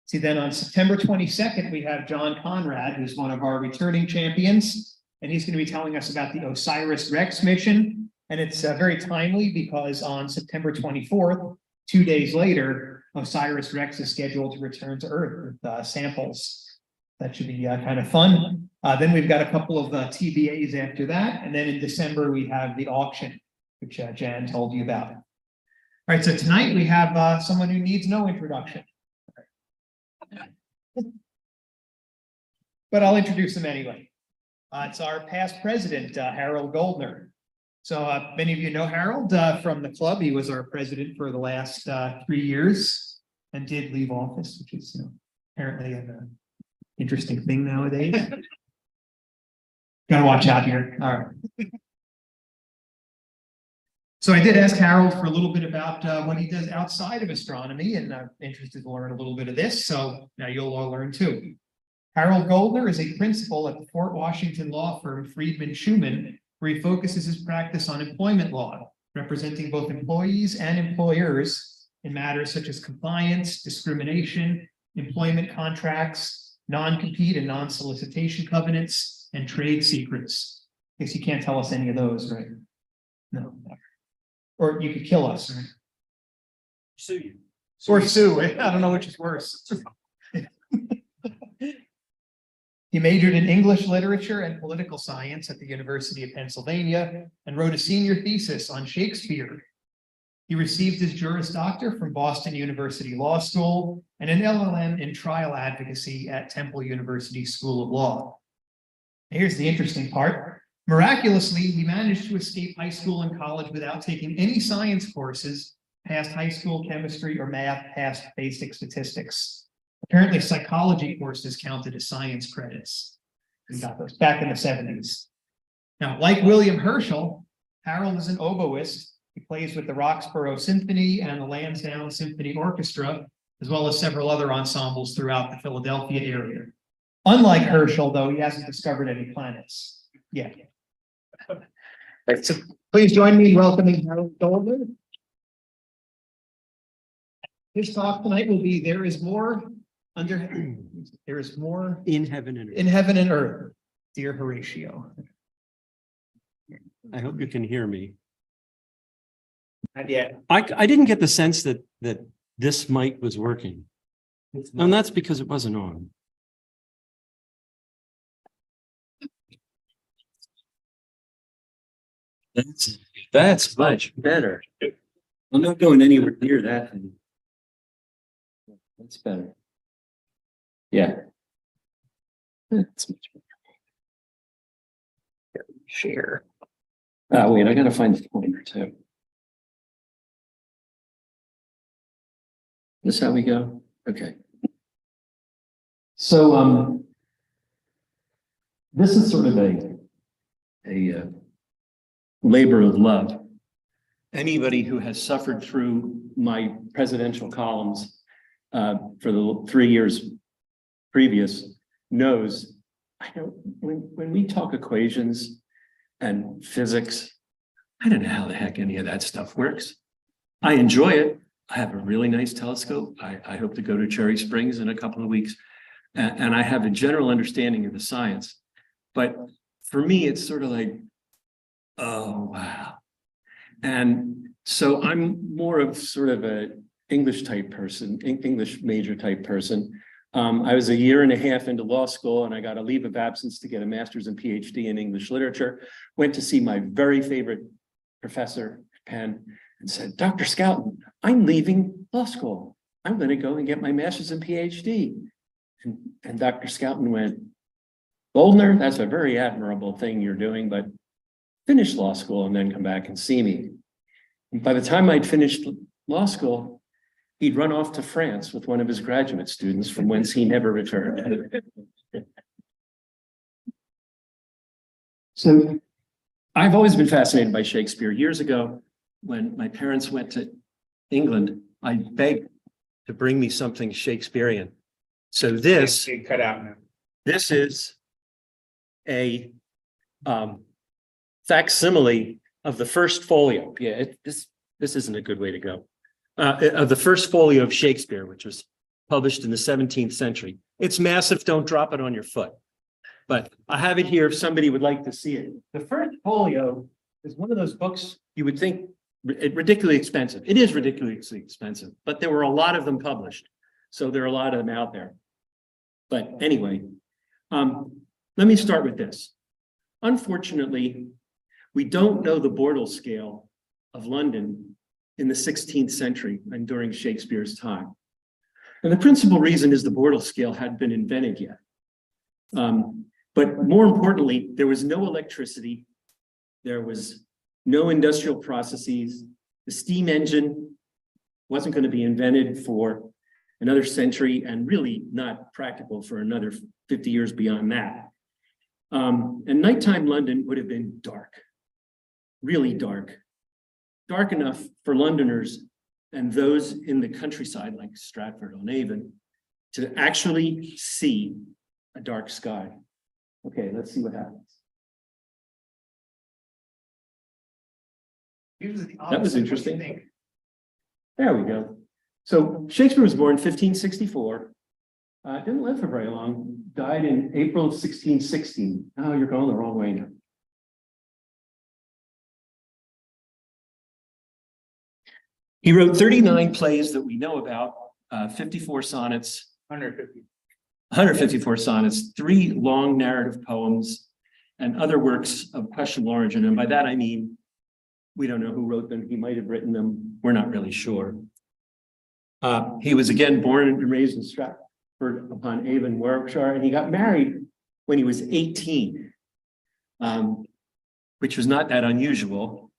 See, then on September 22nd, we have John Conrad, who's one of our returning champions. And he's going to be telling us about the OSIRIS-REx mission. And it's very timely because on September 24th, 2 days later, OSIRIS-REx is scheduled to return to Earth with samples. That should be kind of fun. Then we've got a couple of TBAs after that. And then in December, we have the auction, which Jan told you about. All right, so tonight we have someone who needs no introduction. But I'll introduce him anyway. It's our past president, Harold Goldner. So many of you know Harold from the club. He was our president for the last 3 years and did leave office, which is apparently an interesting thing nowadays. Gotta watch out here. All right. So I did ask Harold for a little bit about what he does outside of astronomy, and I'm interested to learn a little bit of this. So now you'll all learn too. Harold Goldner is a principal at the Fort Washington law firm Friedman Schuman, where he focuses his practice on employment law, representing both employees and employers in matters such as compliance, discrimination, employment contracts, non-compete and non-solicitation covenants, and trade secrets. I guess you can't tell us any of those, right? No. Or you could kill us, right? Sue you. Or sue. I don't know which is worse. He majored in English literature and political science at the University of Pennsylvania and wrote a senior thesis on Shakespeare. He received his Juris Doctor from Boston University Law School and an LLM in trial advocacy at Temple University School of Law. Here's the interesting part. Miraculously, he managed to escape high school and college without taking any science courses, past high school chemistry or math, past basic statistics. Apparently, psychology courses counted as science credits. We got those back in the 70s. Now, like William Herschel, Harold is an oboist. He plays with the Roxborough Symphony and the Lansdowne Symphony Orchestra, as well as several other ensembles throughout the Philadelphia area. Unlike Herschel, though, he hasn't discovered any planets yet. So please join me in welcoming Harold Goldner. His talk tonight will be There is more in heaven and earth. in heaven and earth, dear Horatio. I hope you can hear me. Not yet. I didn't get the sense that this mic was working. And that's because it wasn't on. That's much better. I'm not going anywhere near that thing. That's better. Yeah. That's much better. Share. Oh, wait, I gotta find the pointer too. This how we go? Okay. So, this is sort of a labor of love. Anybody who has suffered through my presidential columns for the 3 years previous knows, I know when we talk equations and physics, I don't know how the heck any of that stuff works. I enjoy it. I have a really nice telescope. I hope to go to Cherry Springs in a couple of weeks. And I have a general understanding of the science. But for me, it's sort of like, oh, wow. And so I'm more of sort of a English type person, English major type person. I was a year and a half into law school and I got a leave of absence to get a master's and PhD in English literature. Went to see my very favorite professor, Penn, and said, Dr. Scouten, I'm leaving law school. I'm going to go and get my master's and PhD. And Dr. Scouten went, Goldner, that's a very admirable thing you're doing, but finish law school and then come back and see me. And by the time I'd finished law school, he'd run off to France with one of his graduate students from whence he never returned. So I've always been fascinated by Shakespeare. Years ago, when my parents went to England, I begged to bring me something Shakespearean. So this Cut out now. this is a facsimile of the first folio. Yeah, this isn't a good way to go. Of the first folio of Shakespeare, which was published in the 17th century. It's massive. Don't drop it on your foot. But I have it here if somebody would like to see it. The first folio is one of those books you would think ridiculously expensive. It is ridiculously expensive, but there were a lot of them published. So there are a lot of them out there. But anyway, let me start with this. Unfortunately, we don't know the Bortle scale of London in the 16th century and during Shakespeare's time. And the principal reason is the Bortle scale hadn't been invented yet. But more importantly, there was no electricity. There was no industrial processes. The steam engine wasn't going to be invented for another century and really not practical for another 50 years beyond that. And nighttime London would have been dark, really dark enough for Londoners and those in the countryside like Stratford-on-Avon to actually see a dark sky. Okay, let's see what happens. That was interesting. There we go. So Shakespeare was born 1564. Didn't live for very long. Died in April of 1616. Oh, you're going the wrong way now. He wrote 39 plays that we know about, 54 sonnets, 154 sonnets, 3 long narrative poems, and other works of questionable origin. And by that, I mean We don't know who wrote them. He might have written them. We're not really sure. He was again born and raised in Stratford upon Avon, Warwickshire, and he got married when he was 18, which was not that unusual.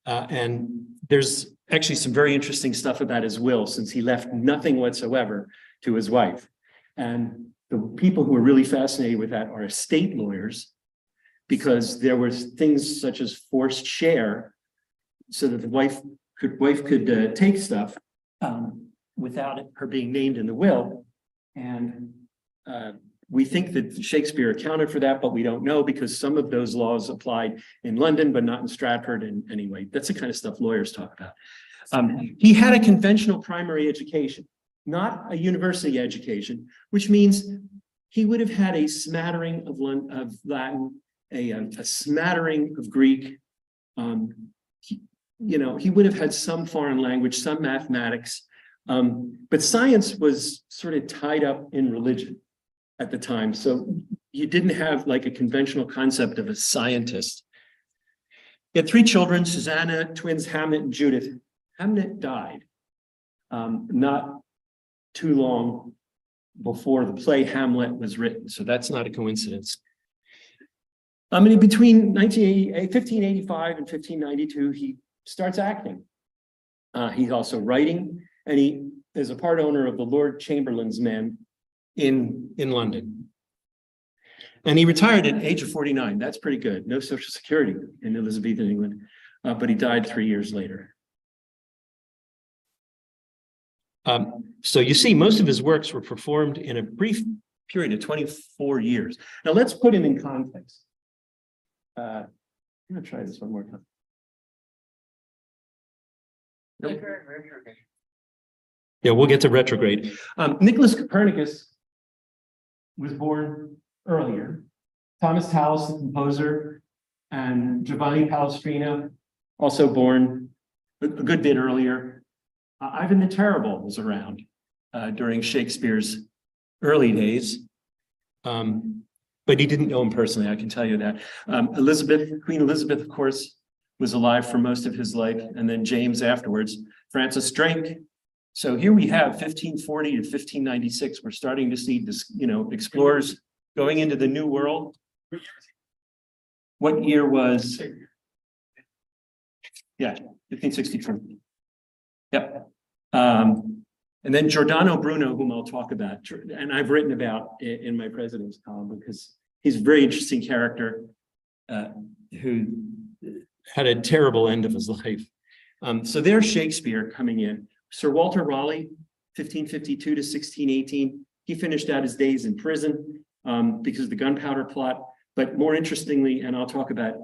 And there's actually some very interesting stuff about his will, since he left nothing whatsoever to his wife. And the people who are really fascinated with that are estate lawyers, because there were things such as forced share, so that the wife could take stuff without her being named in the will. And we think that Shakespeare accounted for that, but we don't know, because some of those laws applied in London, but not in Stratford. And anyway, that's the kind of stuff lawyers talk about. He had a conventional primary education, not a university education, which means he would have had a smattering of Latin, a smattering of Greek. He would have had some foreign language, some mathematics, but science was sort of tied up in religion at the time. So you didn't have like a conventional concept of a scientist. He had 3 children, Susanna, twins Hamnet and Judith. Hamnet died not too long before the play Hamlet was written, so that's not a coincidence. Between 1585 and 1592, he starts acting. He's also writing, and he is a part owner of the Lord Chamberlain's Men in London. And he retired at the age of 49. That's pretty good. No Social Security in Elizabethan England, but he died 3 years later. So you see, most of his works were performed in a brief period of 24 years. Now let's put him in context. I'm gonna try this one more time. Nope. Yeah, we'll get to retrograde. Nicholas Copernicus was born earlier. Thomas Tallis, the composer, and Giovanni Palestrina, also born a good bit earlier. Ivan the Terrible was around during Shakespeare's early days, but he didn't know him personally, I can tell you that. Queen Elizabeth, of course, was alive for most of his life, and then James afterwards. Francis Drake. So here we have 1540 to 1596. We're starting to see this, explorers going into the New World. What year was? Yeah, 1563. Yep. And then Giordano Bruno, whom I'll talk about, and I've written about in my president's column, because he's a very interesting character who had a terrible end of his life. So there's Shakespeare coming in. Sir Walter Raleigh, 1552 to 1618. He finished out his days in prison because of the gunpowder plot. But more interestingly, and I'll talk about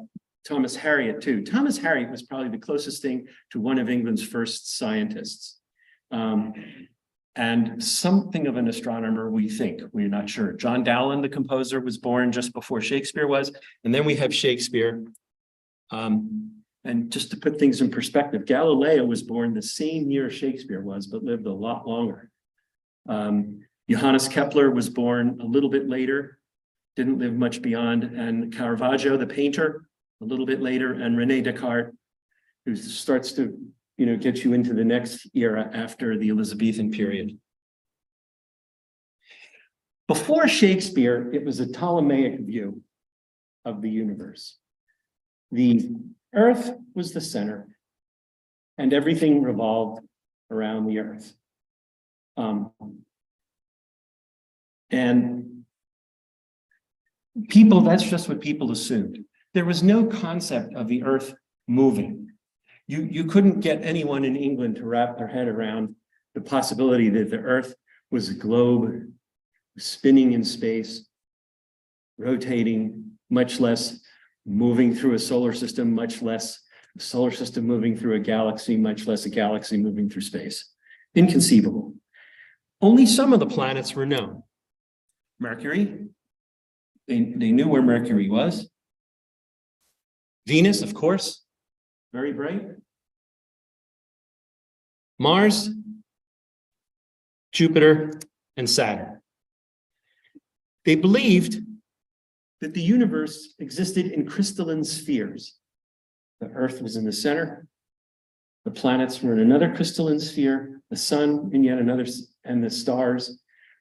Thomas Harriot too. Thomas Harriot was probably the closest thing to one of England's first scientists. And something of an astronomer, we think. We're not sure. John Dowland, the composer, was born just before Shakespeare was. And then we have Shakespeare. And just to put things in perspective, Galileo was born the same year Shakespeare was, but lived a lot longer. Johannes Kepler was born a little bit later, didn't live much beyond, and Caravaggio, the painter, a little bit later, and René Descartes, who starts to, get you into the next era after the Elizabethan period. Before Shakespeare, it was a Ptolemaic view of the universe. The Earth was the center, and everything revolved around the Earth. And people, that's just what people assumed. There was no concept of the Earth moving. You couldn't get anyone in England to wrap their head around the possibility that the Earth was a globe spinning in space, rotating, much less moving through a solar system, much less a solar system moving through a galaxy, much less a galaxy moving through space. Inconceivable. Only some of the planets were known. Mercury, they knew where Mercury was. Venus, of course, very bright. Mars, Jupiter, and Saturn. They believed that the universe existed in crystalline spheres. The Earth was in the center. The planets were in another crystalline sphere, the sun in yet another, and the stars,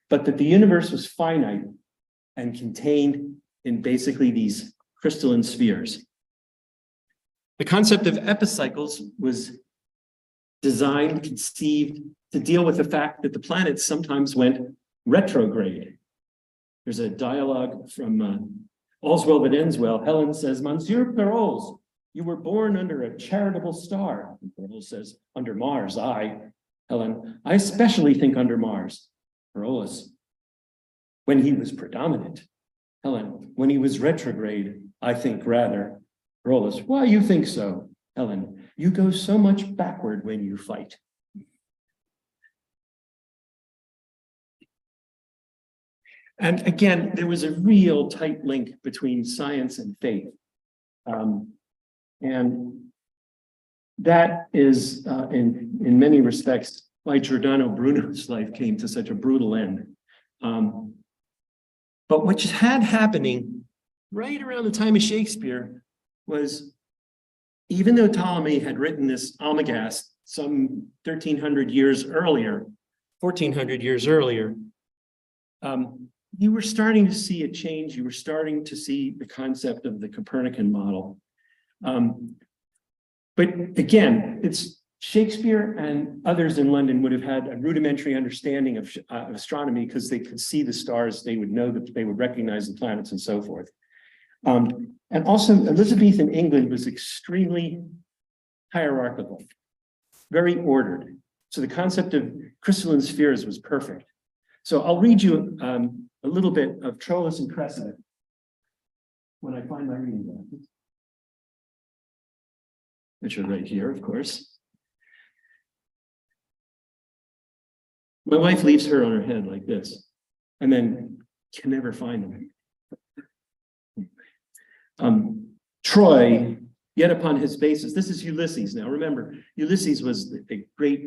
but that the universe was finite and contained in basically these crystalline spheres. The concept of epicycles was designed, conceived to deal with the fact that the planets sometimes went retrograde. There's a dialogue from All's Well That Ends Well. Helen says, Monsieur Perrault, you were born under a charitable star. Perrault says, under Mars, Helen, I especially think under Mars. Perrault, when he was predominant. Helen, when he was retrograde, I think rather. Perrault, why you think so? Helen, you go so much backward when you fight. And again, there was a real tight link between science and faith. And that is, in many respects, why Giordano Bruno's life came to such a brutal end. But what had happening right around the time of Shakespeare was, even though Ptolemy had written this Almagest some 1,300 years earlier, 1,400 years earlier, you were starting to see a change. You were starting to see the concept of the Copernican model. But again, it's Shakespeare and others in London would have had a rudimentary understanding of astronomy because they could see the stars. They would know that they would recognize the planets and so forth. And also Elizabethan England was extremely hierarchical, very ordered. So the concept of crystalline spheres was perfect. So I'll read you a little bit of Troilus and Cressida when I find my reading glasses, which are right here, of course. My wife leaves her on her head like this, and then can never find them. Troy, yet upon his basis, this is Ulysses. Now remember, Ulysses was the great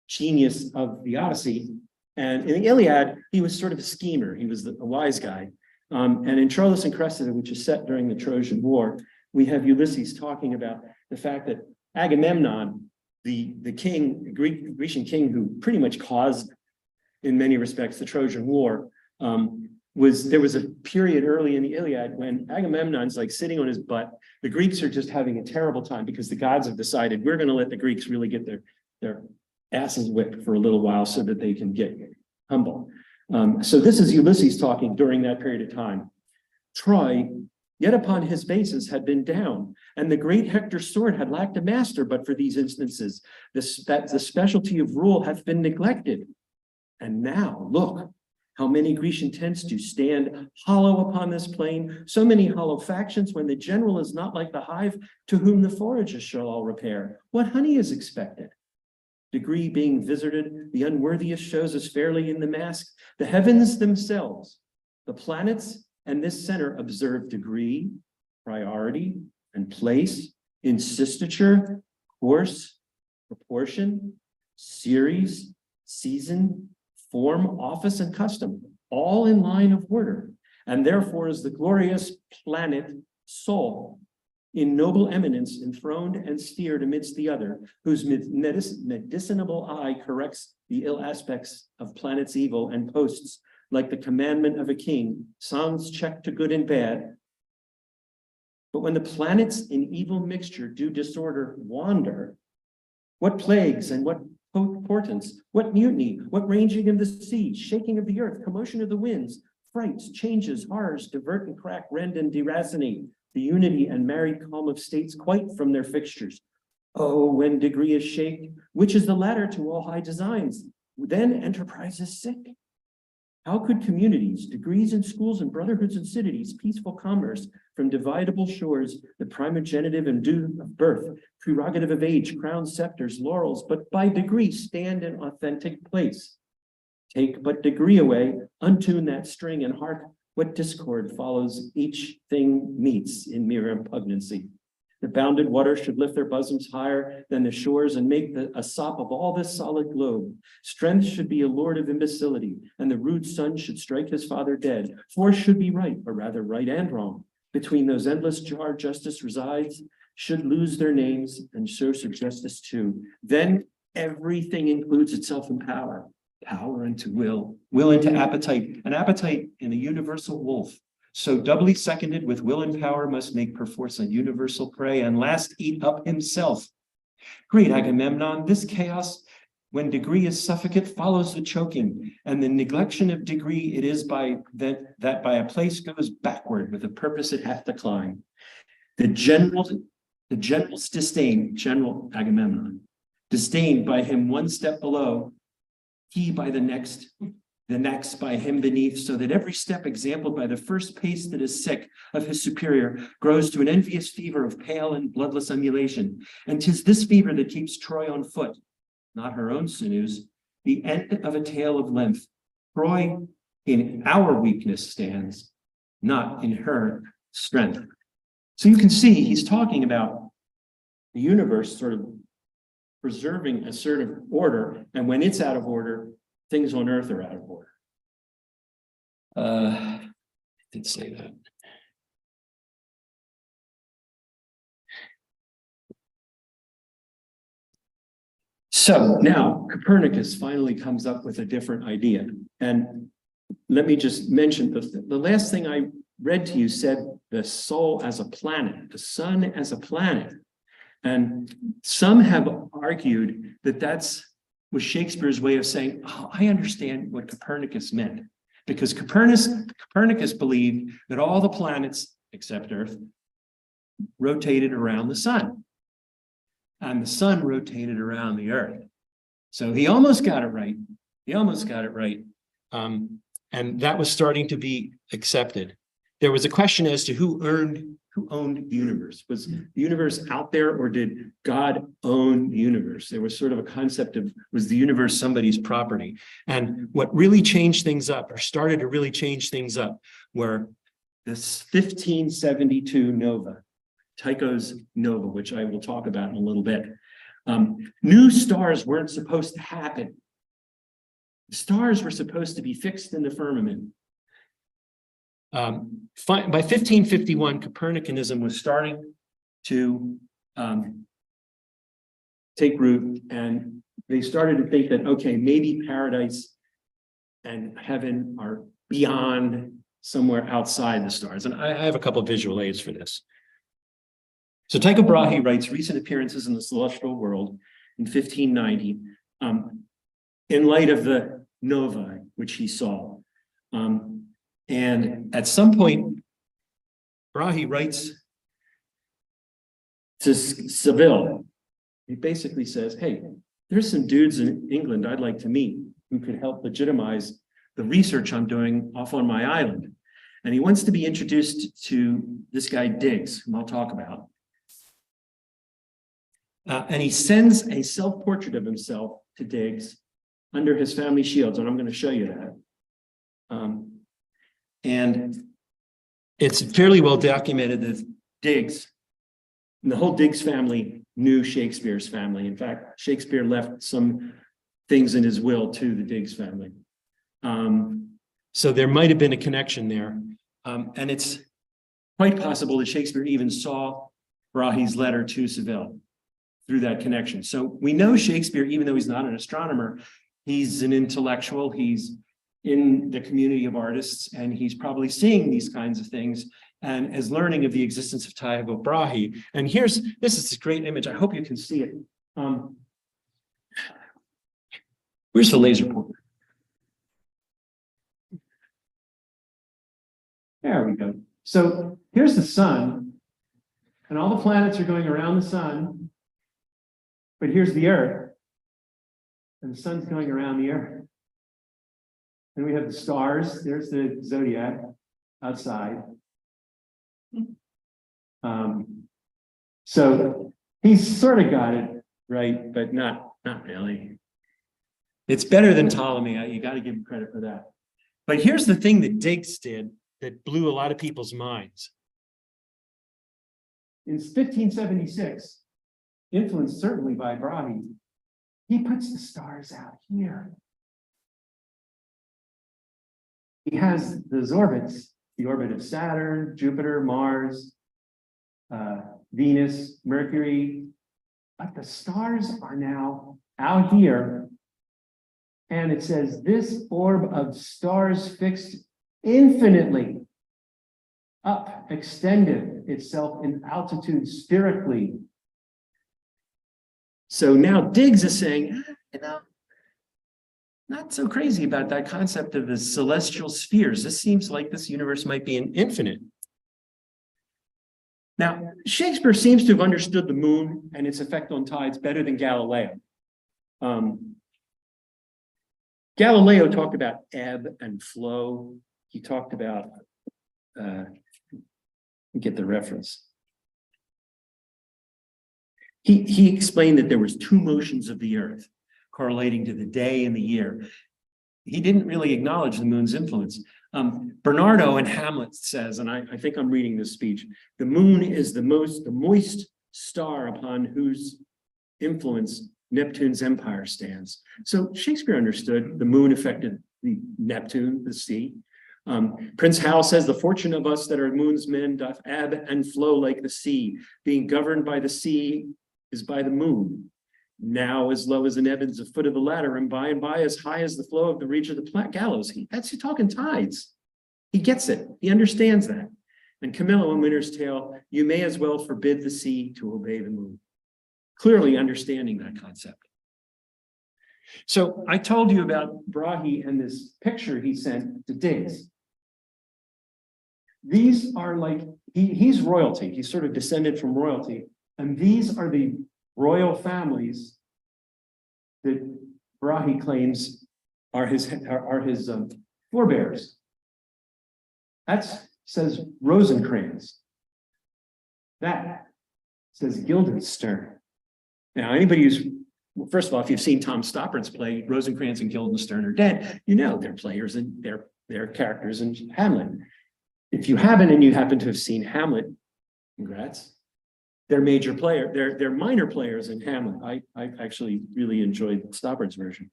genius of the Odyssey. And in the Iliad, he was sort of a schemer. He was a wise guy. And in Troilus and Cressida, which is set during the Trojan War, we have Ulysses talking about the fact that Agamemnon, the king, the Grecian king who pretty much caused, in many respects, the Trojan War, there was a period early in the Iliad when Agamemnon's like sitting on his butt. The Greeks are just having a terrible time because the gods have decided we're going to let the Greeks really get their asses whipped for a little while so that they can get humble. So this is Ulysses talking during that period of time. Troy, yet upon his basis, had been down, and the great Hector's sword had lacked a master, but for these instances, that the specialty of rule hath been neglected. And now, look, how many Grecian tents do stand hollow upon this plain, so many hollow factions, when the general is not like the hive to whom the forages shall all repair. What honey is expected? Degree being visited, the unworthiest shows us fairly in the mask. The heavens themselves, the planets, and this center observe degree, priority, and place, insistiture, course, proportion, series, season, form, office, and custom, all in line of order. And therefore is the glorious planet Sol, in noble eminence, enthroned and steered amidst the other, whose medicinable eye corrects the ill aspects of planets' evil and posts, like the commandment of a king, sounds check to good and bad. But when the planets in evil mixture do disorder wander, what plagues and what portents, what mutiny, what ranging of the sea, shaking of the earth, commotion of the winds, frights, changes, horrors, divert and crack, rend and deracinate, the unity and married calm of states quite from their fixtures. Oh, when degree is shaked, which is the ladder to all high designs, then enterprise is sick. How could communities, degrees in schools and brotherhoods and cities, peaceful commerce from dividable shores, the primogenitive and due of birth, prerogative of age, crown scepters, laurels, but by degree stand in authentic place? Take but degree away, untune that string, and hark what discord follows each thing meets in mere repugnancy. The bounded waters should lift their bosoms higher than the shores and make a sop of all this solid globe. Strength should be a lord of imbecility, and the rude son should strike his father dead. Force should be right, or rather right and wrong. Between those endless jar justice resides, should lose their names and so justice too. Then everything includes itself in power, power into will into appetite, an appetite in a universal wolf. So doubly seconded with will and power must make perforce a universal prey and last eat up himself. Great Agamemnon, this chaos, when degree is suffocate, follows the choking, and the neglection of degree it is by that by a place goes backward with a purpose it hath to climb. The general's disdain, General Agamemnon, disdained by him one step below, he by the next by him beneath, so that every step exampled by the first pace that is sick of his superior grows to an envious fever of pale and bloodless emulation. And 'tis this fever that keeps Troy on foot, not her own sinews, the end of a tale of length. Troy in our weakness stands, not in her strength. So you can see he's talking about the universe sort of preserving a certain order, and when it's out of order, things on earth are out of order. I did say that. So now Copernicus finally comes up with a different idea. And let me just mention the last thing I read to you said the soul as a planet, the sun as a planet. And some have argued that was Shakespeare's way of saying, oh, I understand what Copernicus meant. Because Copernicus believed that all the planets, except Earth, rotated around the sun. And the sun rotated around the Earth. So he almost got it right. And that was starting to be accepted. There was a question as to who owned the universe. Was the universe out there, or did God own the universe? There was sort of a concept of, was the universe somebody's property? And what really changed things up, or started to really change things up, were this 1572 nova, Tycho's nova, which I will talk about in a little bit. New stars weren't supposed to happen. Stars were supposed to be fixed in the firmament. By 1551, Copernicanism was starting to take root, and they started to think that, okay, maybe paradise and heaven are beyond, somewhere outside the stars. And I have a couple of visual aids for this. So Tycho Brahe writes recent appearances in the celestial world in 1590, in light of the nova, which he saw. And at some point, Brahe writes to Seville. He basically says, hey, there's some dudes in England I'd like to meet who could help legitimize the research I'm doing off on my island. And he wants to be introduced to this guy Diggs, whom I'll talk about. And he sends a self-portrait of himself to Diggs under his family shields, and I'm going to show you that. And it's fairly well documented that Diggs, and the whole Diggs family knew Shakespeare's family. In fact, Shakespeare left some things in his will to the Diggs family. So there might have been a connection there. And it's quite possible that Shakespeare even saw Brahe's letter to Seville through that connection. So we know Shakespeare, even though he's not an astronomer, he's an intellectual, he's in the community of artists, and he's probably seeing these kinds of things and is learning of the existence of Tycho Brahe. And this is a great image. I hope you can see it. Where's the laser pointer? There we go. So here's the sun, and all the planets are going around the sun, but here's the Earth, and the sun's going around the Earth. And we have the stars. There's the zodiac outside. So he's sort of got it right, but not really. It's better than Ptolemy. You got to give him credit for that. But here's the thing that Diggs did that blew a lot of people's minds. In 1576, influenced certainly by Brahe, he puts the stars out here. He has those orbits, the orbit of Saturn, Jupiter, Mars, Venus, Mercury, but the stars are now out here. And it says this orb of stars fixed infinitely up, extended itself in altitude spherically. So now Diggs is saying, not so crazy about that concept of the celestial spheres. This seems like this universe might be an infinite. Now, Shakespeare seems to have understood the moon and its effect on tides better than Galileo. Galileo talked about ebb and flow. He talked about, get the reference. He explained that there was two motions of the earth correlating to the day and the year. He didn't really acknowledge the moon's influence. Bernardo in Hamlet says, and I think I'm reading this speech, the moon is the moist star upon whose influence Neptune's empire stands. So Shakespeare understood the moon affected the Neptune, the sea. Prince Hal says, the fortune of us that are moon's men doth ebb and flow like the sea. Being governed by the sea is by the moon. Now as low as an ebb's a foot of the ladder, and by as high as the flow of the reach of the gallows. That's you talking tides. He gets it. He understands that. And Camillo in Winter's Tale, you may as well forbid the sea to obey the moon. Clearly understanding that concept. So I told you about Brahe and this picture he sent to Diggs. These are like, he's royalty. He's sort of descended from royalty. And these are the royal families that Brahe claims are his forebears. That says Rosencrantz. That says Guildenstern. Now, anybody who's, well, first of all, if you've seen Tom Stoppard's play, Rosencrantz and Guildenstern are dead, you know they're players and they're characters in Hamlet. If you haven't and you happen to have seen Hamlet, congrats. They're major player, they're minor players in Hamlet. I actually really enjoyed Stoppard's version.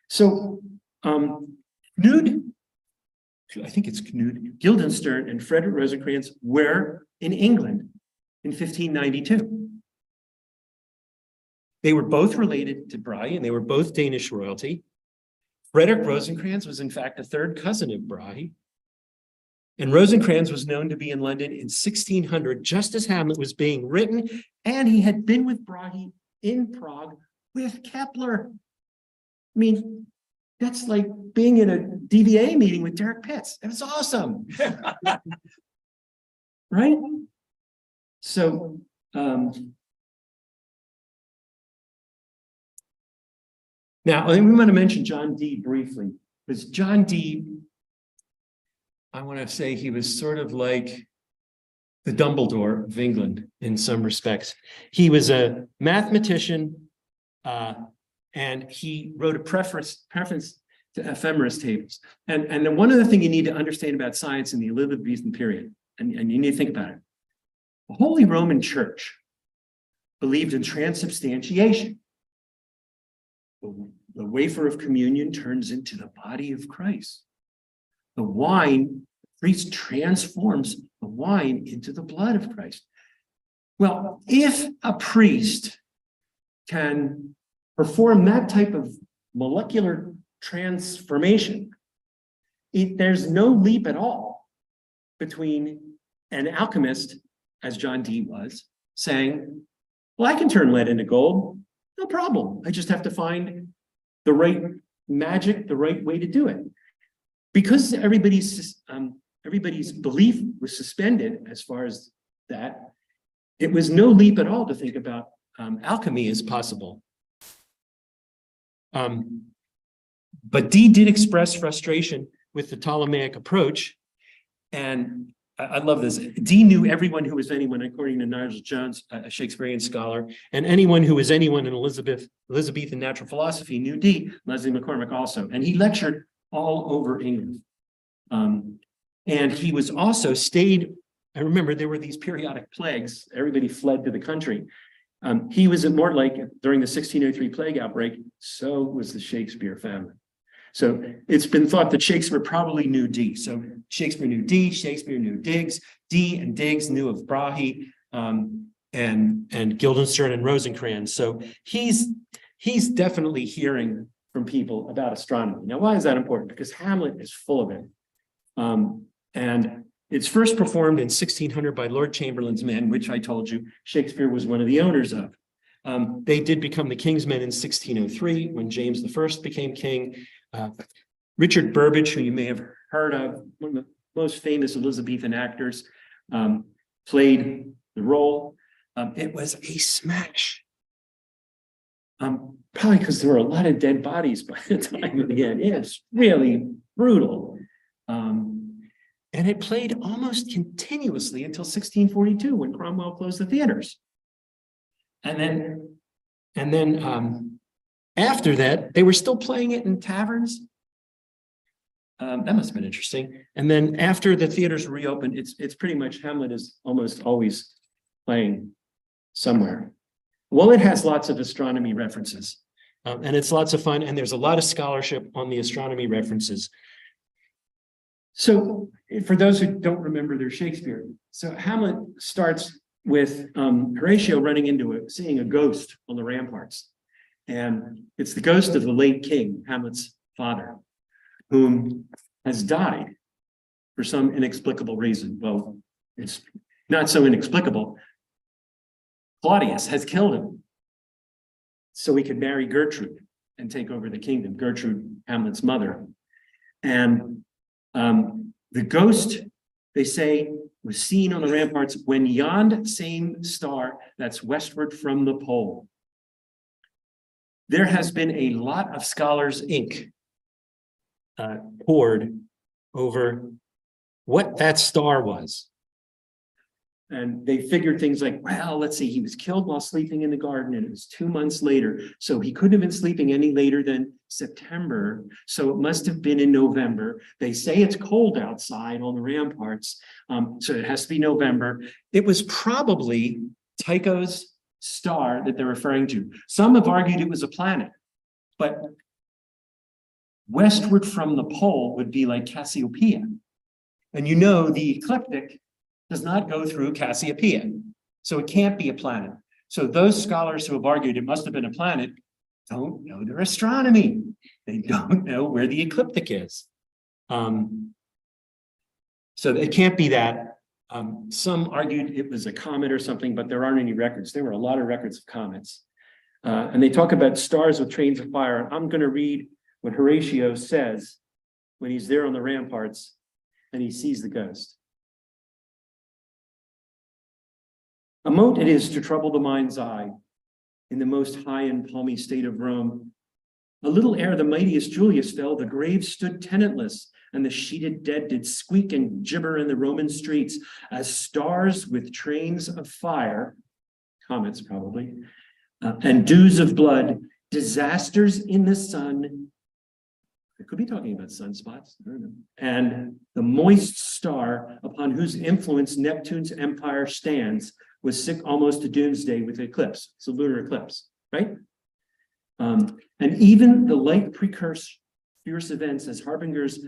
So Knud, I think it's Knud, Guildenstern and Frederick Rosencrantz were in England in 1592. They were both related to Brahe and they were both Danish royalty. Frederick Rosencrantz was in fact a third cousin of Brahe. And Rosencrantz was known to be in London in 1600, just as Hamlet was being written, and he had been with Brahe in Prague with Kepler. I mean, that's like being in a DVAA meeting with Derek Pitts. It was awesome. Right? So, now, I think we want to mention John Dee briefly, because John Dee, I want to say he was sort of like the Dumbledore of England in some respects. He was a mathematician, and he wrote a preface to ephemeris tables. And then one other thing you need to understand about science in the Elizabethan period, and you need to think about it. The Holy Roman Church believed in transubstantiation. The wafer of communion turns into the body of Christ. The wine, the priest transforms the wine into the blood of Christ. Well, if a priest can perform that type of molecular transformation, there's no leap at all between an alchemist, as John Dee was, saying, well, I can turn lead into gold, no problem. I just have to find the right magic, the right way to do it. Because everybody's belief was suspended as far as that, it was no leap at all to think about alchemy as possible. But Dee did express frustration with the Ptolemaic approach. And I love this. Dee knew everyone who was anyone, according to Nigel Jones, a Shakespearean scholar, and anyone who was anyone in Elizabethan natural philosophy knew Dee, Leslie McCormick also. And he lectured all over England. And he was also stayed, I remember there were these periodic plagues, everybody fled to the country. He was more like during the 1603 plague outbreak, so was the Shakespeare family. So it's been thought that Shakespeare probably knew Dee. So Shakespeare knew Dee, Shakespeare knew Diggs, Dee and Diggs knew of Brahe. and Guildenstern and Rosencrantz. So he's definitely hearing from people about astronomy. Now, why is that important? Because Hamlet is full of it. And it's first performed in 1600 by Lord Chamberlain's men, which I told you Shakespeare was one of the owners of. They did become the King's Men in 1603 when James I became king. Richard Burbage, who you may have heard of, one of the most famous Elizabethan actors, played the role. It was a smash. Probably because there were a lot of dead bodies by the time of the end. It's really brutal. And it played almost continuously until 1642 when Cromwell closed the theaters. And then after that, they were still playing it in taverns. That must have been interesting. And then after the theaters reopened, it's pretty much Hamlet is almost always playing somewhere. Well, it has lots of astronomy references, and it's lots of fun. And there's a lot of scholarship on the astronomy references. So for those who don't remember their Shakespeare, so Hamlet starts with Horatio running into seeing a ghost on the ramparts. And it's the ghost of the late king, Hamlet's father, whom has died for some inexplicable reason. Well, it's not so inexplicable. Claudius has killed him so he could marry Gertrude and take over the kingdom, Gertrude, Hamlet's mother. And the ghost, they say, was seen on the ramparts when yond same star that's westward from the pole. There has been a lot of scholars' ink poured over what that star was. And they figured things like, well, let's see, he was killed while sleeping in the garden and it was 2 months later. So he couldn't have been sleeping any later than September. So it must have been in November. They say it's cold outside on the ramparts. So it has to be November. It was probably Tycho's star that they're referring to. Some have argued it was a planet, but westward from the pole would be like Cassiopeia. And you know, the ecliptic does not go through Cassiopeia. So it can't be a planet. So those scholars who have argued it must have been a planet don't know their astronomy. They don't know where the ecliptic is. So it can't be that. Some argued it was a comet or something, but there aren't any records. There were a lot of records of comets. And they talk about stars with trains of fire. I'm going to read what Horatio says when he's there on the ramparts and he sees the ghost. A mote it is to trouble the mind's eye in the most high and palmy state of Rome. A little ere the mightiest Julius fell, the graves stood tenantless, and the sheeted dead did squeak and gibber in the Roman streets as stars with trains of fire, comets probably, and dews of blood, disasters in the sun. It could be talking about sunspots, I don't know. And the moist star upon whose influence Neptune's empire stands was sick almost to doomsday with eclipse. It's a lunar eclipse, right? And even the light precurse fierce events as harbingers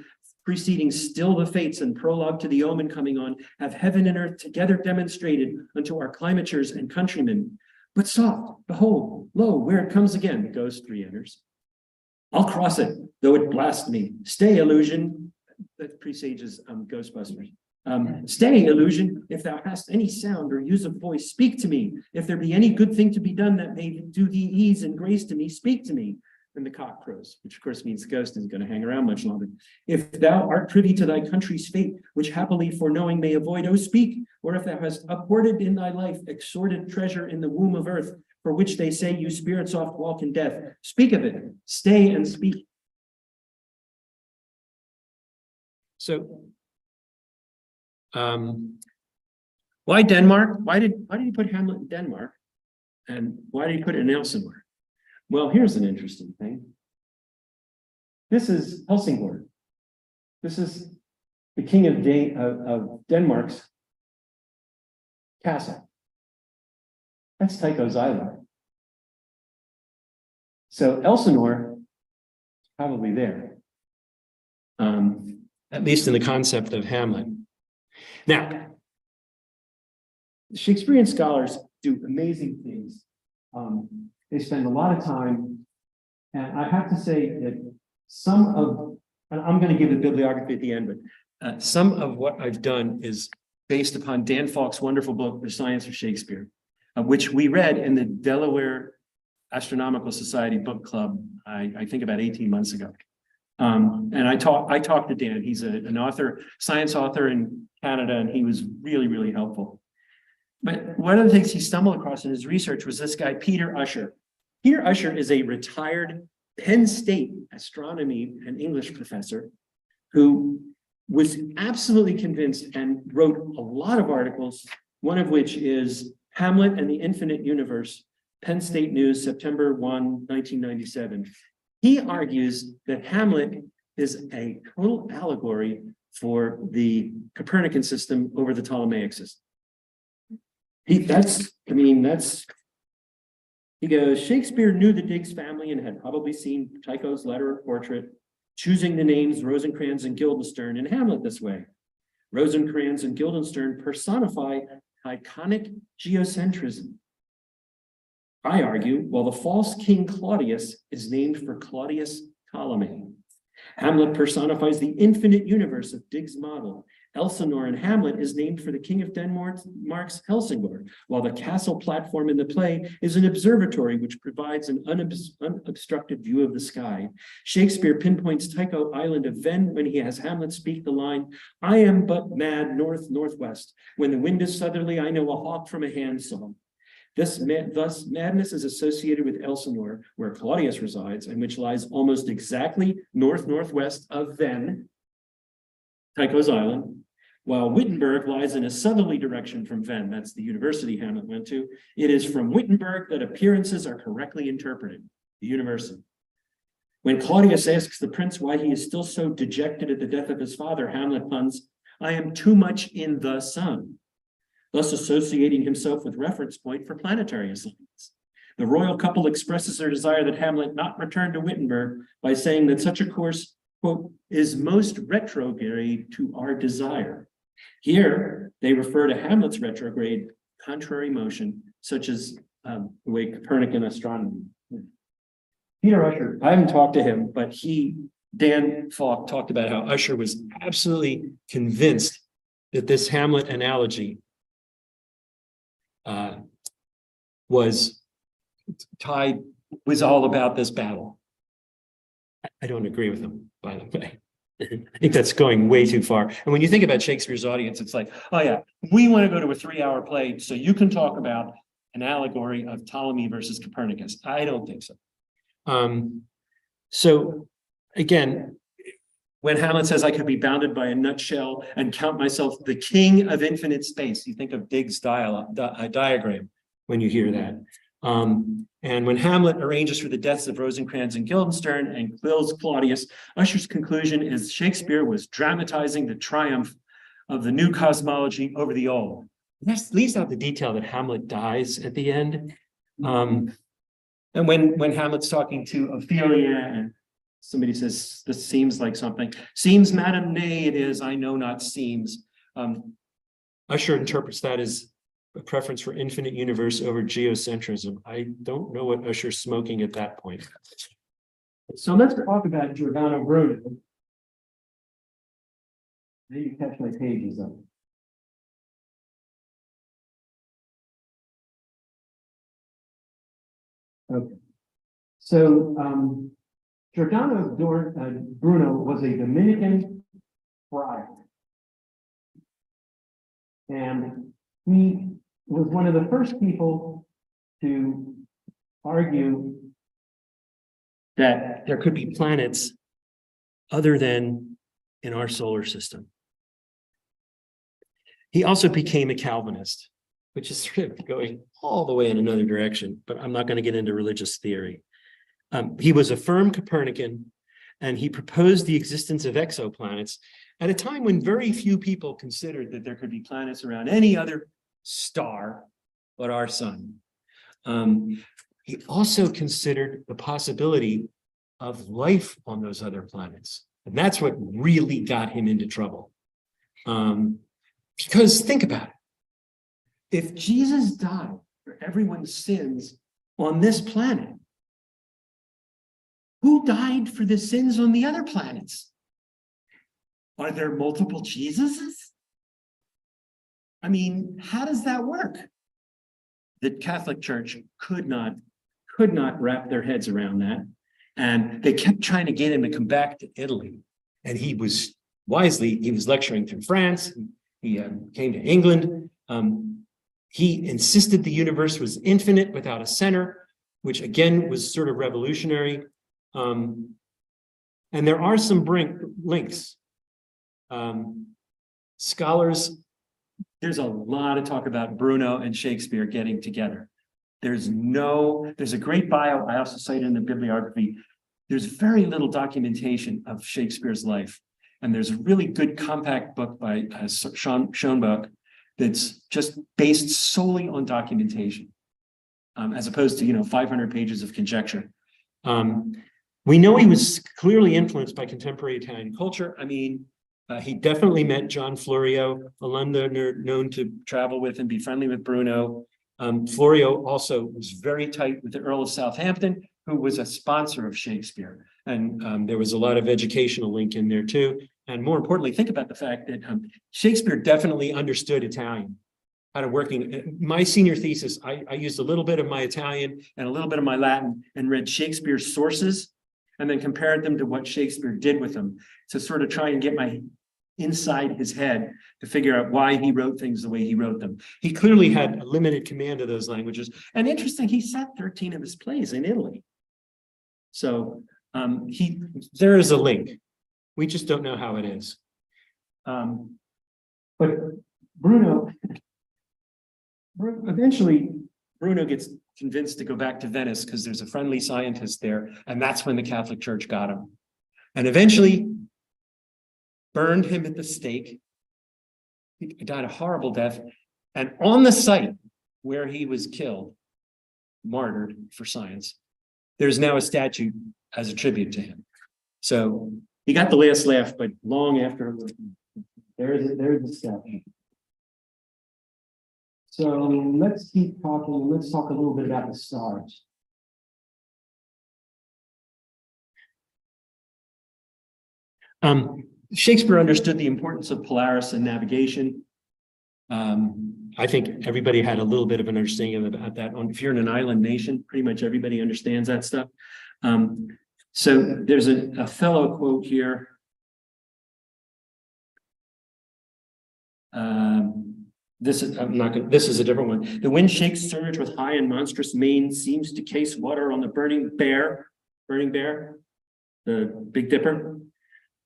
preceding still the fates and prologue to the omen coming on have heaven and earth together demonstrated unto our climatures and countrymen. But soft, behold, lo, where it comes again, the ghost re-enters. I'll cross it, though it blast me. Stay, illusion. That presages Ghostbusters. Stay, illusion, if thou hast any sound or use of voice, speak to me. If there be any good thing to be done that may do thee ease and grace to me, speak to me. And the cock crows, which of course means the ghost isn't going to hang around much longer. If thou art privy to thy country's fate, which happily foreknowing may avoid, oh speak. Or if thou hast uphoarded in thy life extorted treasure in the womb of earth, for which they say you spirits oft walk in death, speak of it, stay and speak. So, why Denmark? Why did he put Hamlet in Denmark? And why did he put it in Elsinore? Well, here's an interesting thing. This is Helsingborg. This is the king of Denmark's castle. That's Tycho's island. So Elsinore is probably there. At least in the concept of Hamlet. Now, Shakespearean scholars do amazing things. They spend a lot of time. And I have to say that some of, and I'm going to give the bibliography at the end, but some of what I've done is based upon Dan Falk's wonderful book, The Science of Shakespeare, which we read in the Delaware Astronomical Society Book Club, I think about 18 months ago. And I talked to Dan. He's an author, science author in Canada, and he was really, really helpful. But one of the things he stumbled across in his research was this guy, Peter Usher. Peter Usher is a retired Penn State astronomy and English professor who was absolutely convinced and wrote a lot of articles, one of which is Hamlet and the Infinite Universe, Penn State News, September 1, 1997. He argues that Hamlet is a total allegory for the Copernican system over the Ptolemaic system. He goes, Shakespeare knew the Digges family and had probably seen Tycho's letter or portrait, choosing the names Rosencrantz and Guildenstern in Hamlet this way. Rosencrantz and Guildenstern personify iconic geocentrism. I argue, while the false King Claudius is named for Claudius Ptolemy. Hamlet personifies the infinite universe of Digges' model. Elsinore in Hamlet is named for the King of Denmark's Helsingborg, while the castle platform in the play is an observatory which provides an unobstructed view of the sky. Shakespeare pinpoints Tycho Island of Ven when he has Hamlet speak the line, I am but mad north-northwest. When the wind is southerly, I know a hawk from a handsaw. Thus, madness is associated with Elsinore, where Claudius resides, and which lies almost exactly north-northwest of Ven, Tycho's Island, while Wittenberg lies in a southerly direction from Ven. That's the university Hamlet went to. It is from Wittenberg that appearances are correctly interpreted, the university. When Claudius asks the prince why he is still so dejected at the death of his father, Hamlet puns, I am too much in the sun, thus associating himself with reference point for planetary assignments. The royal couple expresses their desire that Hamlet not return to Wittenberg by saying that such a course, quote, is most retrograde to our desire. Here, they refer to Hamlet's retrograde contrary motion, such as the way Copernican astronomy. Peter Usher, I haven't talked to him, but Dan Falk talked about how Usher was absolutely convinced that this Hamlet analogy was all about this battle. I don't agree with him, by the way. I think that's going way too far. And when you think about Shakespeare's audience, it's like, oh yeah, we want to go to a 3-hour play so you can talk about an allegory of Ptolemy versus Copernicus. I don't think so. So again, when Hamlet says I could be bounded by a nutshell and count myself the king of infinite space, you think of Digges' diagram when you hear that. And when Hamlet arranges for the deaths of Rosencrantz and Guildenstern and kills Claudius, Usher's conclusion is Shakespeare was dramatizing the triumph of the new cosmology over the old. That leaves out the detail that Hamlet dies at the end. And when Hamlet's talking to Ophelia and somebody says, this seems like something. Seems, madam, nay, it is, I know not seems. Usher interprets that as a preference for infinite universe over geocentrism. I don't know what Usher's smoking at that point. So let's talk about Giordano Bruno. There you catch my pages up. Okay. So Giordano Bruno was a Dominican friar. And he was one of the first people to argue that there could be planets other than in our solar system. He also became a Calvinist, which is sort of going all the way in another direction, but I'm not going to get into religious theory. He was a firm Copernican, and he proposed the existence of exoplanets at a time when very few people considered that there could be planets around any other star but our sun. He also considered the possibility of life on those other planets. And that's what really got him into trouble. Because think about it. If Jesus died for everyone's sins on this planet. Who died for the sins on the other planets? Are there multiple Jesuses? I mean, how does that work? The Catholic Church could not wrap their heads around that. And they kept trying to get him to come back to Italy. And he was lecturing through France. He came to England. He insisted the universe was infinite without a center, which again was sort of revolutionary. And there are some links. Scholars, there's a lot of talk about Bruno and Shakespeare getting together. There's a great bio, I also cite in the bibliography. There's very little documentation of Shakespeare's life. And there's a really good compact book by Schoenbach that's just based solely on documentation, as opposed to, 500 pages of conjecture. We know he was clearly influenced by contemporary Italian culture. I mean, he definitely met John Florio, a Londoner known to travel with and be friendly with Bruno. Florio also was very tight with the Earl of Southampton, who was a sponsor of Shakespeare. And there was a lot of educational link in there too. And more importantly, think about the fact that Shakespeare definitely understood Italian, how to working. My senior thesis, I used a little bit of my Italian and a little bit of my Latin and read Shakespeare's sources and then compared them to what Shakespeare did with them to sort of try and get my inside his head to figure out why he wrote things the way he wrote them. He clearly had a limited command of those languages. And interesting, he set 13 of his plays in Italy. So there is a link. We just don't know how it is. But eventually Bruno gets convinced to go back to Venice because there's a friendly scientist there. And that's when the Catholic Church got him. And eventually burned him at the stake. He died a horrible death. And on the site where he was killed, martyred for science, there's now a statue as a tribute to him. So he got the last laugh, but long after, there's the statue. So let's keep talking. Let's talk a little bit about the stars. Shakespeare understood the importance of Polaris and navigation. I think everybody had a little bit of an understanding about that. If you're in an island nation, pretty much everybody understands that stuff. So there's a fellow quote here. This is a different one. The wind shakes surge with high and monstrous mane, seems to case water on the burning bear, the Big Dipper,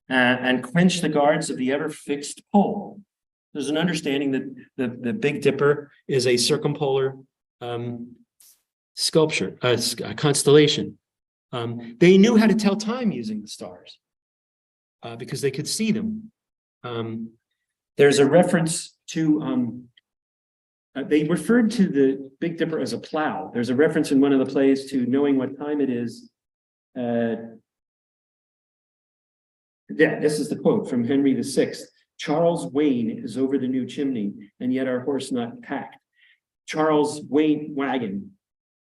and quench the guards of the ever fixed pole. There's an understanding that the Big Dipper is a circumpolar sculpture, a constellation. They knew how to tell time using the stars because they could see them. There's a reference to, they referred to the Big Dipper as a plow. There's a reference in one of the plays to knowing what time it is. Yeah, this is the quote from Henry VI. Charles Wain is over the new chimney, and yet our horse not packed. Charles Wain wagon.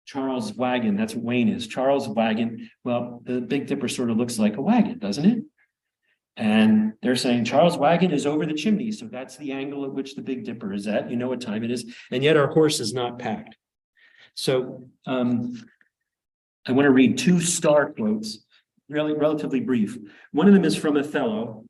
Charles wagon, that's what Wayne is. Charles wagon. Well, the Big Dipper sort of looks like a wagon, doesn't it? And they're saying Charles wagon is over the chimney. So that's the angle at which the Big Dipper is at. You know what time it is. And yet our horse is not packed. So I want to read two star quotes, really relatively brief. One of them is from Othello.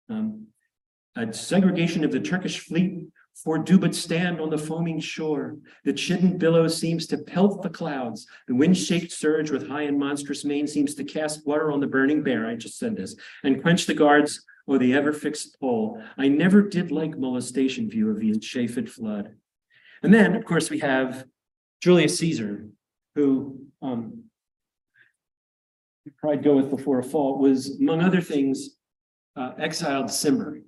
A segregation of the Turkish fleet for do but stand on the foaming shore. The chidden billow seems to pelt the clouds. The wind-shaked surge with high and monstrous mane seems to cast water on the burning bear. I just said this. And quench the guards or the ever-fixed pole. I never did like molestation view of the enchafed flood. And then, of course, we have Julius Caesar, who pride goeth before a fall, was, among other things, exiled Cimber.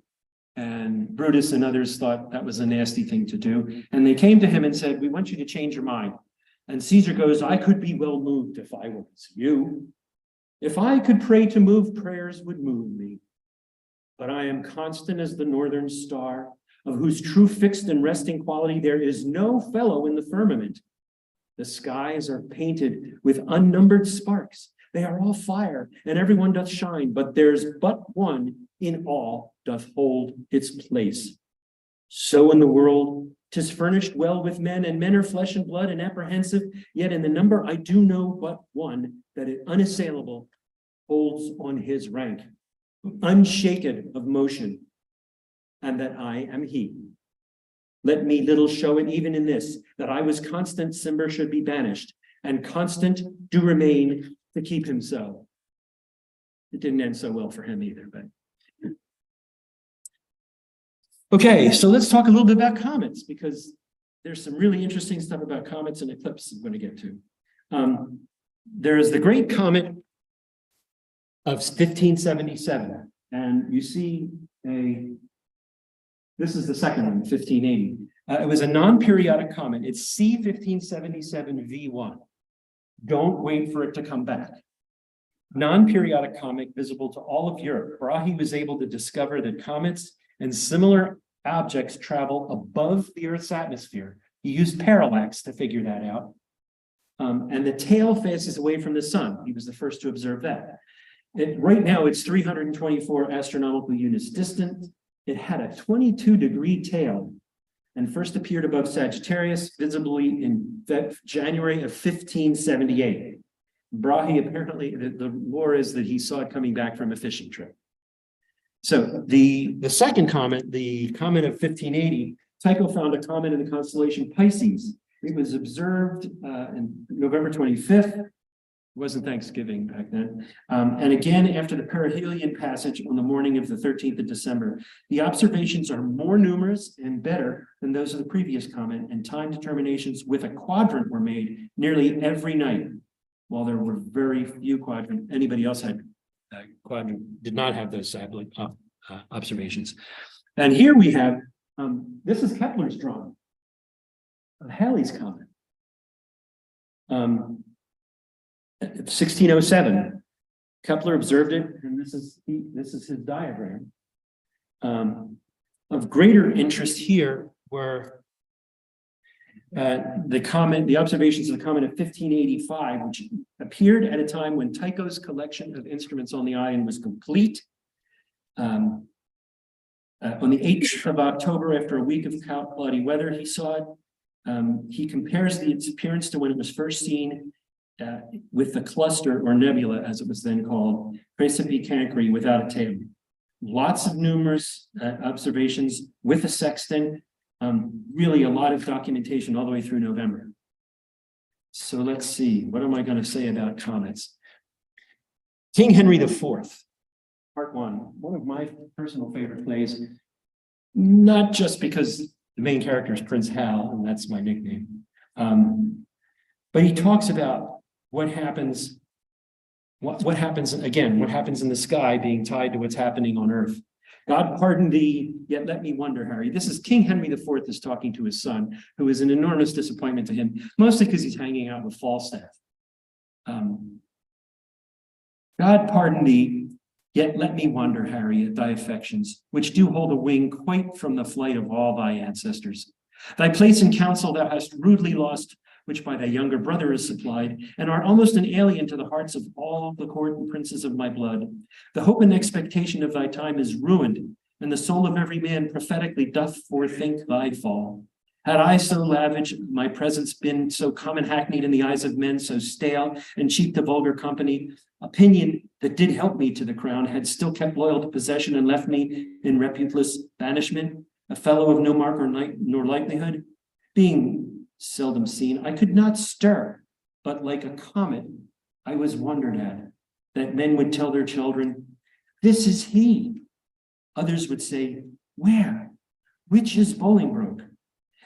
And Brutus and others thought that was a nasty thing to do. And they came to him and said, we want you to change your mind. And Caesar goes, I could be well moved if I was you. If I could pray to move, prayers would move me. But I am constant as the northern star. of whose true fixed and resting quality there is no fellow in the firmament. The skies are painted with unnumbered sparks. They are all fire, and everyone doth shine, but there's but one in all doth hold its place. So in the world, 'tis furnished well with men, and men are flesh and blood and apprehensive, yet in the number I do know but one, that it unassailable holds on his rank, unshaken of motion, and that I am he. Let me little show it even in this, that I was constant, Cimber should be banished, and constant do remain to keep him so. It didn't end so well for him either, but. Okay, so let's talk a little bit about comets, because there's some really interesting stuff about comets and eclipses I'm going to get to. There is the Great Comet of 1577, and you see this is the second one, 1580. It was a non-periodic comet. It's C 1577 V1. Don't wait for it to come back. Non-periodic comet visible to all of Europe. Brahe was able to discover that comets and similar objects travel above the Earth's atmosphere. He used parallax to figure that out. And the tail faces away from the sun. He was the first to observe that. Right now, it's 324 astronomical units distant. It had a 22-degree tail and first appeared above Sagittarius visibly in January of 1578. Brahe apparently, the lore is that he saw it coming back from a fishing trip. So the second comet, the comet of 1580, Tycho found a comet in the constellation Pisces. It was observed in November 25th. It wasn't Thanksgiving back then. And again, after the perihelion passage on the morning of the 13th of December, the observations are more numerous and better than those of the previous comet, and time determinations with a quadrant were made nearly every night, while there were very few quadrant. Anybody else had quadrant, did not have those observations. And here we have, this is Kepler's drawing of Halley's comet. 1607, Kepler observed it, and this is his diagram. Of greater interest here were the observations of the comet of 1585, which appeared at a time when Tycho's collection of instruments on the island was complete. On the 8th of October, after a week of cloudy weather, he saw it. He compares its appearance to when it was first seen with the cluster or nebula, as it was then called, Praesepe Cancri, without a tail. Lots of numerous observations with a sextant, really a lot of documentation all the way through November. So let's see, what am I going to say about comets? King Henry IV, part one of my personal favorite plays, not just because the main character is Prince Hal, and that's my nickname, but he talks about what happens in the sky being tied to what's happening on earth. God pardon thee, yet let me wonder, Harry. This is King Henry IV is talking to his son, who is an enormous disappointment to him, mostly because he's hanging out with Falstaff. God pardon thee, yet let me wonder, Harry, at thy affections, which do hold a wing quite from the flight of all thy ancestors. Thy place in council thou hast rudely lost, which by thy younger brother is supplied, and art almost an alien to the hearts of all the court and princes of my blood. The hope and expectation of thy time is ruined, and the soul of every man prophetically doth forethink thy fall. Had I so lavish my presence been so common hackneyed in the eyes of men, so stale and cheap to vulgar company, opinion that did help me to the crown had still kept loyal to possession and left me in reputeless banishment, a fellow of no mark or nor likelihood, being seldom seen, I could not stir, but like a comet, I was wondered at, that men would tell their children, this is he. Others would say, where? Which is Bolingbroke?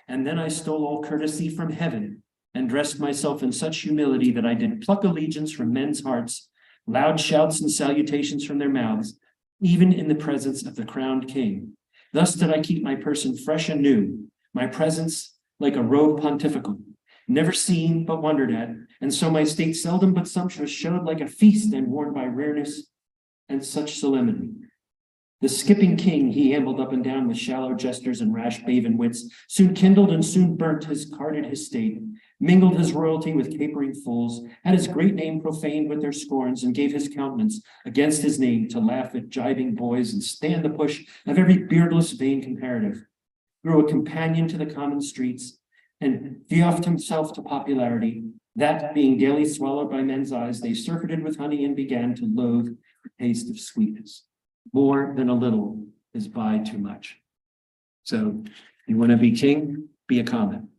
And then I stole all courtesy from heaven, and dressed myself in such humility that I did pluck allegiance from men's hearts, loud shouts and salutations from their mouths, even in the presence of the crowned king. Thus did I keep my person fresh and new, my presence like a robe pontifical, never seen but wondered at, and so my state seldom but sumptuous showed like a feast and worn by rareness and such solemnity. The skipping king he ambled up and down with shallow gestures and rash baven wits, soon kindled and soon burnt his carded his state, mingled his royalty with capering fools, had his great name profaned with their scorns, and gave his countenance against his name to laugh at jibing boys and stand the push of every beardless vain comparative, grew a companion to the common streets, and veoffed himself to popularity, that being daily swallowed by men's eyes, they surfeited with honey and began to loathe the taste of sweetness. More than a little is by too much. So you want to be king, be a common.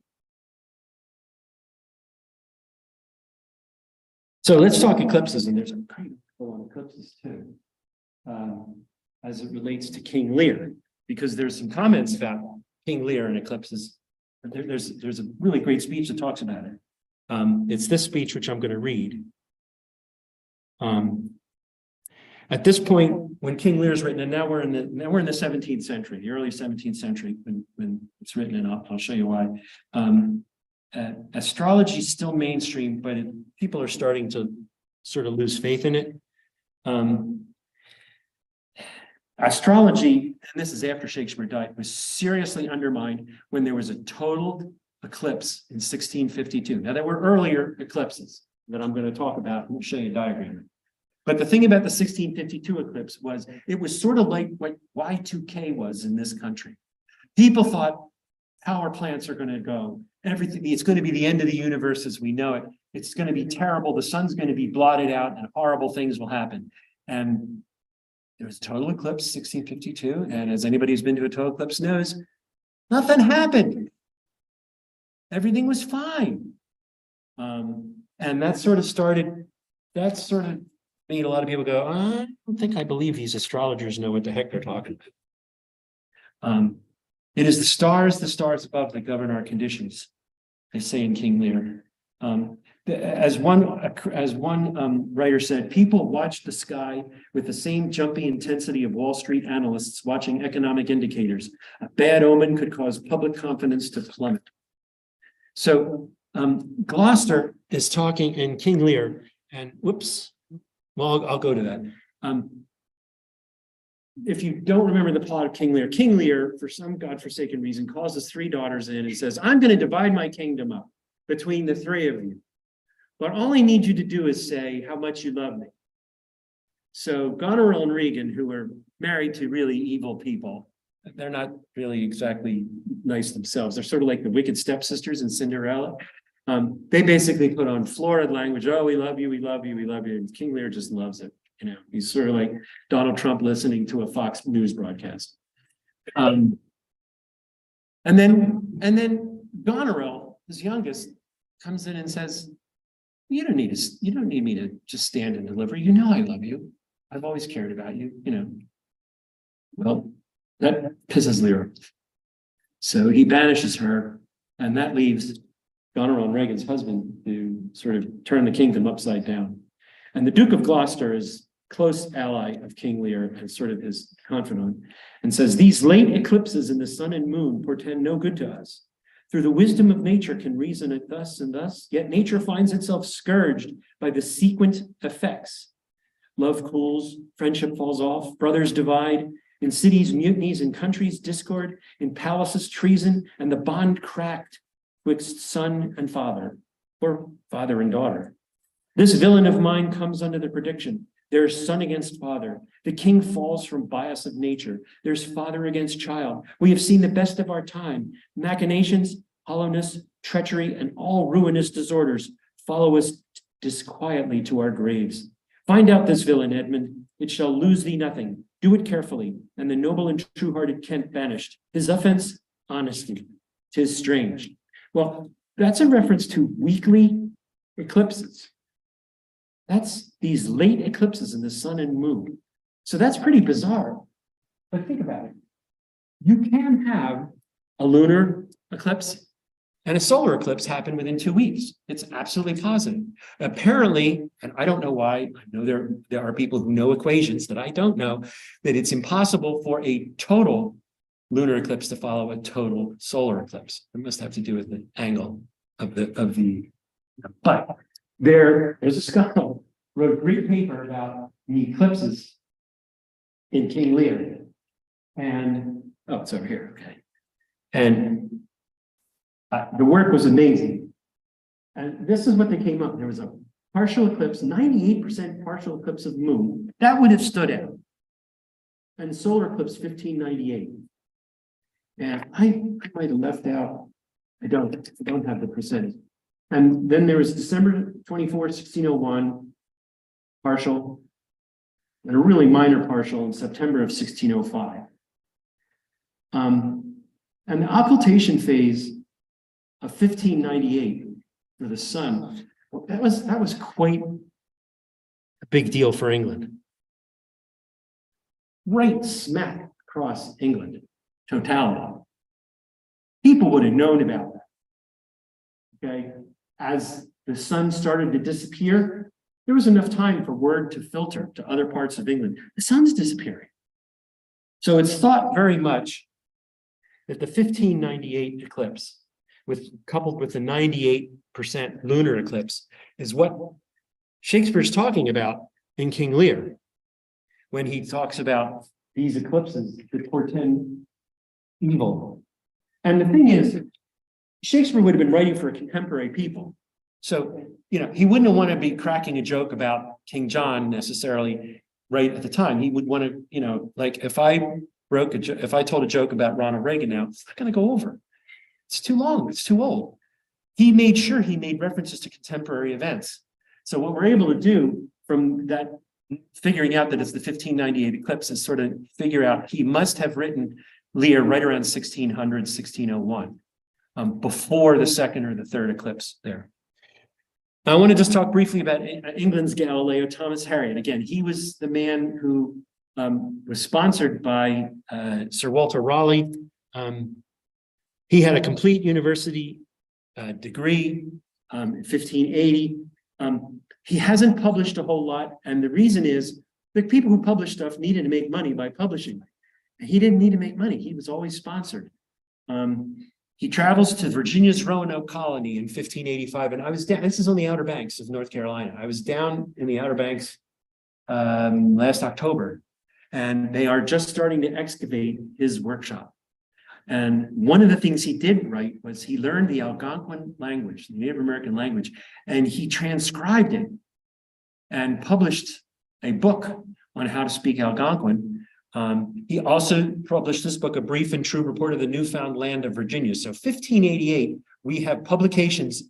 So let's talk eclipses, and there's a kind of pull on eclipses too, as it relates to King Lear, because there's some comments about King Lear and eclipses. There's a really great speech that talks about it. It's this speech which I'm going to read. At this point, when King Lear is written, and now we're in the 17th century, the early 17th century, when it's written, and I'll show you why. Astrology is still mainstream, but people are starting to sort of lose faith in it. Astrology, and this is after Shakespeare died, was seriously undermined when there was a total eclipse in 1652. Now, there were earlier eclipses that I'm going to talk about, and we'll show you a diagram. But the thing about the 1652 eclipse was it was sort of like what Y2K was in this country. People thought power plants are going to go, everything, it's going to be the end of the universe as we know it. It's going to be terrible. The sun's going to be blotted out and horrible things will happen. And there was a total eclipse, 1652. And as anybody who's been to a total eclipse knows, nothing happened. Everything was fine. And that sort of made a lot of people go, I don't think I believe these astrologers know what the heck they're talking about. It is the stars above that govern our conditions, they say in King Lear. As one writer said, people watch the sky with the same jumpy intensity of Wall Street analysts watching economic indicators. A bad omen could cause public confidence to plummet. So Gloucester is talking in King Lear, and whoops, well, I'll go to that. If you don't remember the plot of King Lear, for some godforsaken reason, calls his three daughters in and says, I'm going to divide my kingdom up between the three of you. But all I need you to do is say how much you love me. So Goneril and Regan, who were married to really evil people, they're not really exactly nice themselves. They're sort of like the wicked stepsisters in Cinderella. They basically put on florid language. Oh, we love you, we love you, we love you. And King Lear just loves it. You know, he's sort of like Donald Trump listening to a Fox News broadcast. And then Goneril, his youngest, comes in and says, you don't need me to just stand and deliver. You know I love you. I've always cared about you, you know. Well, that pisses Lear off. So he banishes her, and that leaves Goneril and Regan's husband to sort of turn the kingdom upside down. And the Duke of Gloucester is close ally of King Lear and sort of his confidant, and says, these late eclipses in the sun and moon portend no good to us. Through the wisdom of nature can reason it thus and thus, yet nature finds itself scourged by the sequent effects. Love cools, friendship falls off, brothers divide, in cities mutinies, in countries discord, in palaces treason, and the bond cracked twixt son and father, or father and daughter. This villain of mine comes under the prediction. There's son against father. The king falls from bias of nature. There's father against child. We have seen the best of our time. Machinations, hollowness, treachery, and all ruinous disorders follow us disquietly to our graves. Find out this villain, Edmund. It shall lose thee nothing. Do it carefully. And the noble and true-hearted Kent banished. His offense, honesty. 'Tis strange. Well, that's in reference to weekly eclipses. That's these late eclipses in the sun and moon. So that's pretty bizarre. But think about it. You can have a lunar eclipse and a solar eclipse happen within 2 weeks. It's absolutely positive. Apparently, and I don't know why, I know there are people who know equations that I don't know, that it's impossible for a total lunar eclipse to follow a total solar eclipse. It must have to do with the angle of the but there's a scholar wrote a great paper about the eclipses in King Lear. And, oh, it's over here, okay. And the work was amazing. And this is what they came up. There was a partial eclipse, 98% partial eclipse of the moon. That would have stood out. And solar eclipse 1598. And I might have left out, I don't have the percentage. And then there was December 24, 1601, partial, and a really minor partial in September of 1605. And the occultation phase of 1598 for the sun, that was quite a big deal for England. Right smack across England, totality. People would have known about that. Okay, as the sun started to disappear, there was enough time for word to filter to other parts of England. The sun's disappearing. So it's thought very much that the 1598 eclipse, coupled with the 98% lunar eclipse, is what Shakespeare's talking about in King Lear, when he talks about these eclipses that portend evil. And the thing is, Shakespeare would have been writing for a contemporary people. So, he wouldn't want to be cracking a joke about King John necessarily right at the time. He would want to, like if I told a joke about Ronald Reagan now, it's not going to go over. It's too long. It's too old. He made sure he made references to contemporary events. So what we're able to do from that, figuring out that it's the 1598 eclipse, is sort of figure out he must have written Lear right around 1600, 1601, before the second or the third eclipse there. I want to just talk briefly about England's Galileo, Thomas Harriot. Again, he was the man who was sponsored by Sir Walter Raleigh. He had a complete university degree in 1580. He hasn't published a whole lot, and the reason is the people who publish stuff needed to make money by publishing. He didn't need to make money. He was always sponsored. He travels to Virginia's Roanoke colony in 1585, and I was down. This is on the Outer Banks of North Carolina. I was down in the Outer Banks last October, and they are just starting to excavate his workshop. And one of the things he did right was he learned the Algonquin language, the Native American language, and he transcribed it and published a book on how to speak Algonquin. He also published this book, A Brief and True Report of the Newfound Land of Virginia. So 1588, we have publications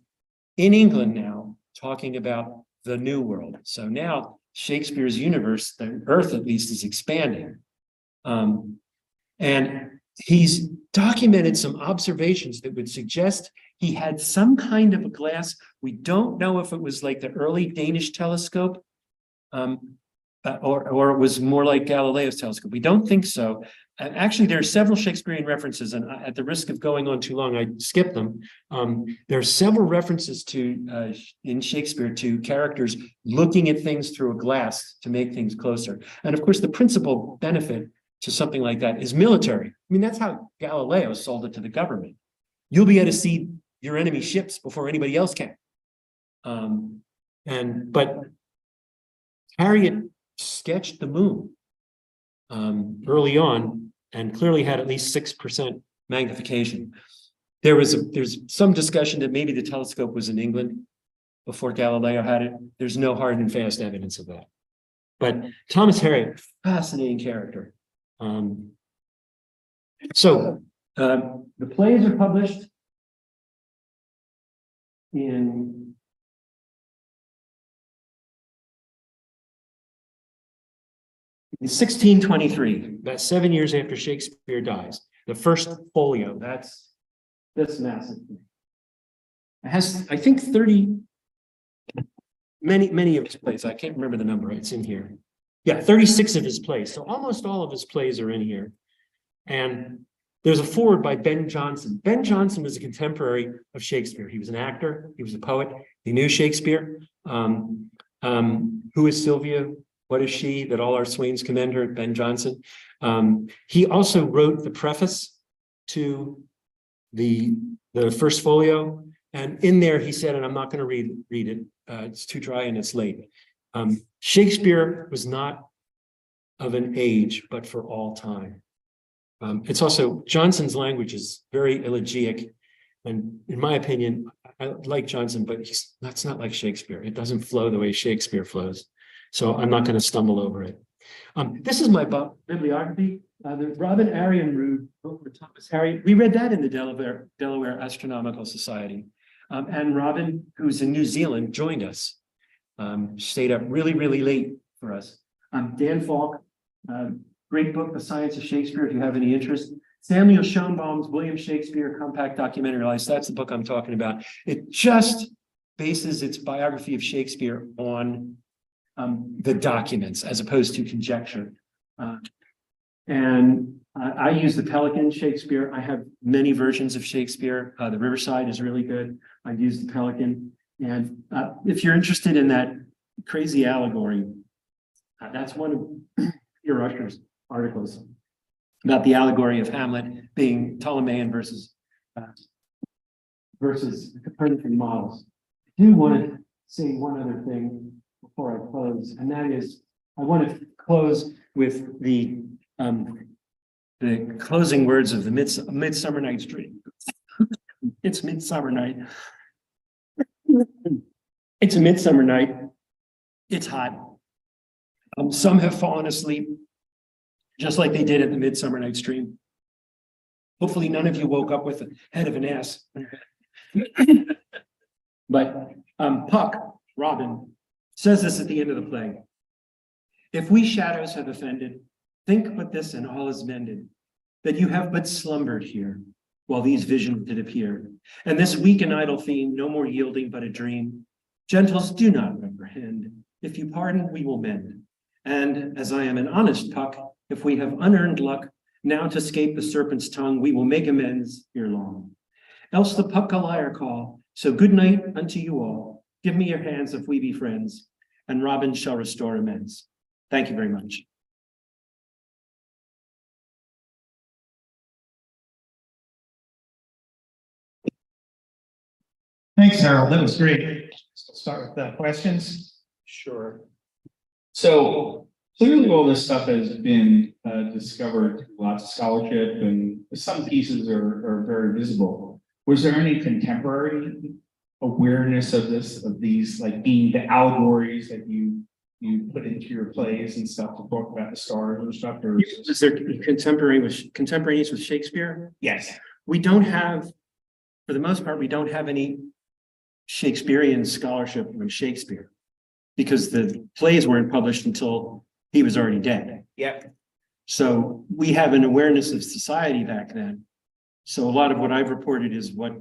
in England now talking about the New World. So now Shakespeare's universe, the earth at least, is expanding. And he's documented some observations that would suggest he had some kind of a glass. We don't know if it was like the early Danish telescope, or it was more like Galileo's telescope. We don't think so. And actually, there are several Shakespearean references, and at the risk of going on too long, I skipped them. There are several references to in Shakespeare to characters looking at things through a glass to make things closer. And of course, the principal benefit to something like that is military. I mean, that's how Galileo sold it to the government. You'll be able to see your enemy ships before anybody else can. But Harriet sketched the moon early on and clearly had at least 6% magnification. There's some discussion that maybe the telescope was in England before Galileo had it. There's no hard and fast evidence of that. But Thomas Harriot, fascinating character. The plays are published in 1623, about 7 years after Shakespeare dies. The first folio, that's this massive thing. It has, I think, 30, many of his plays. I can't remember the number, it's in here. Yeah, 36 of his plays. So almost all of his plays are in here. And there's a foreword by Ben Jonson. Ben Jonson was a contemporary of Shakespeare. He was an actor, he was a poet, he knew Shakespeare. Who is Sylvia? What is she that all our swains commend her? Ben Jonson. He also wrote the preface to the first folio. And in there he said, and I'm not going to read it, it's too dry and it's late. Shakespeare was not of an age, but for all time. It's also, Johnson's language is very elegiac. And in my opinion, I like Johnson, but that's not like Shakespeare. It doesn't flow the way Shakespeare flows. So I'm not going to stumble over it. This is my bibliography. The Robin Aryan-Rood book for Thomas Harriot. We read that in the Delaware Astronomical Society. And Robin, who's in New Zealand, joined us. Stayed up really, really late for us. Dan Falk, great book, The Science of Shakespeare, if you have any interest. Samuel Schoenbaum's William Shakespeare Compact Documentary Life. That's the book I'm talking about. It just bases its biography of Shakespeare on the documents as opposed to conjecture. I use the Pelican Shakespeare. I have many versions of Shakespeare. The Riverside is really good. I've used the Pelican. And if you're interested in that crazy allegory, that's one of your Usher's articles about the allegory of Hamlet being Ptolemaean versus Copernican models. I do want to say one other thing before I close, and that is I want to close with the closing words of the Midsummer Night's Dream. It's Midsummer Night. It's a midsummer night. It's hot. Some have fallen asleep, just like they did at the Midsummer Night's Dream. Hopefully none of you woke up with the head of an ass. But Puck, Robin, says this at the end of the play. If we shadows have offended, think but this and all is mended, that you have but slumbered here, while these visions did appear. And this weak and idle theme, no more yielding but a dream. Gentles, do not reprehend. If you pardon, we will mend. And as I am an honest Puck, if we have unearned luck, now to escape the serpent's tongue, we will make amends ere long. Else the Puck a liar call. So good night unto you all. Give me your hands if we be friends, and Robin shall restore amends. Thank you very much. Thanks, Harold. That was great. Let's start with the questions. Sure. So clearly all this stuff has been discovered through lots of scholarship, and some pieces are very visible. Was there any contemporary awareness of this, of these, like being the allegories that you put into your plays and stuff to talk about the stars and stuff? Or Is there contemporaneous with Shakespeare? yes. We don't have, for the most part, we don't have any Shakespearean scholarship on Shakespeare because the plays weren't published until he was already dead. Yep. So we have an awareness of society back then. So a lot of what I've reported is what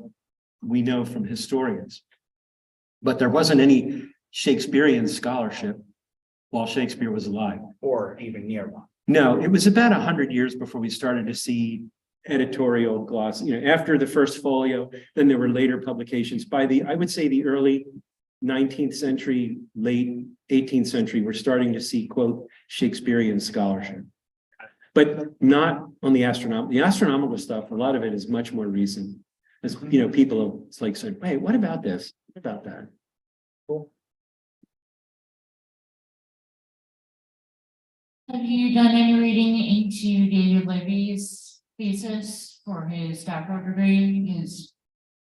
we know from historians. But there wasn't any Shakespearean scholarship while Shakespeare was alive. Or even near one. No, it was about 100 years before we started to see editorial gloss, after the first folio, then there were later publications by I would say the early 19th century, late 18th century, we're starting to see, quote, Shakespearean scholarship, but not on the astronomical stuff. A lot of it is much more recent. As people have like said, wait, what about this? What about that? Cool. Have you done any reading into David Levy's thesis for his doctoral degree?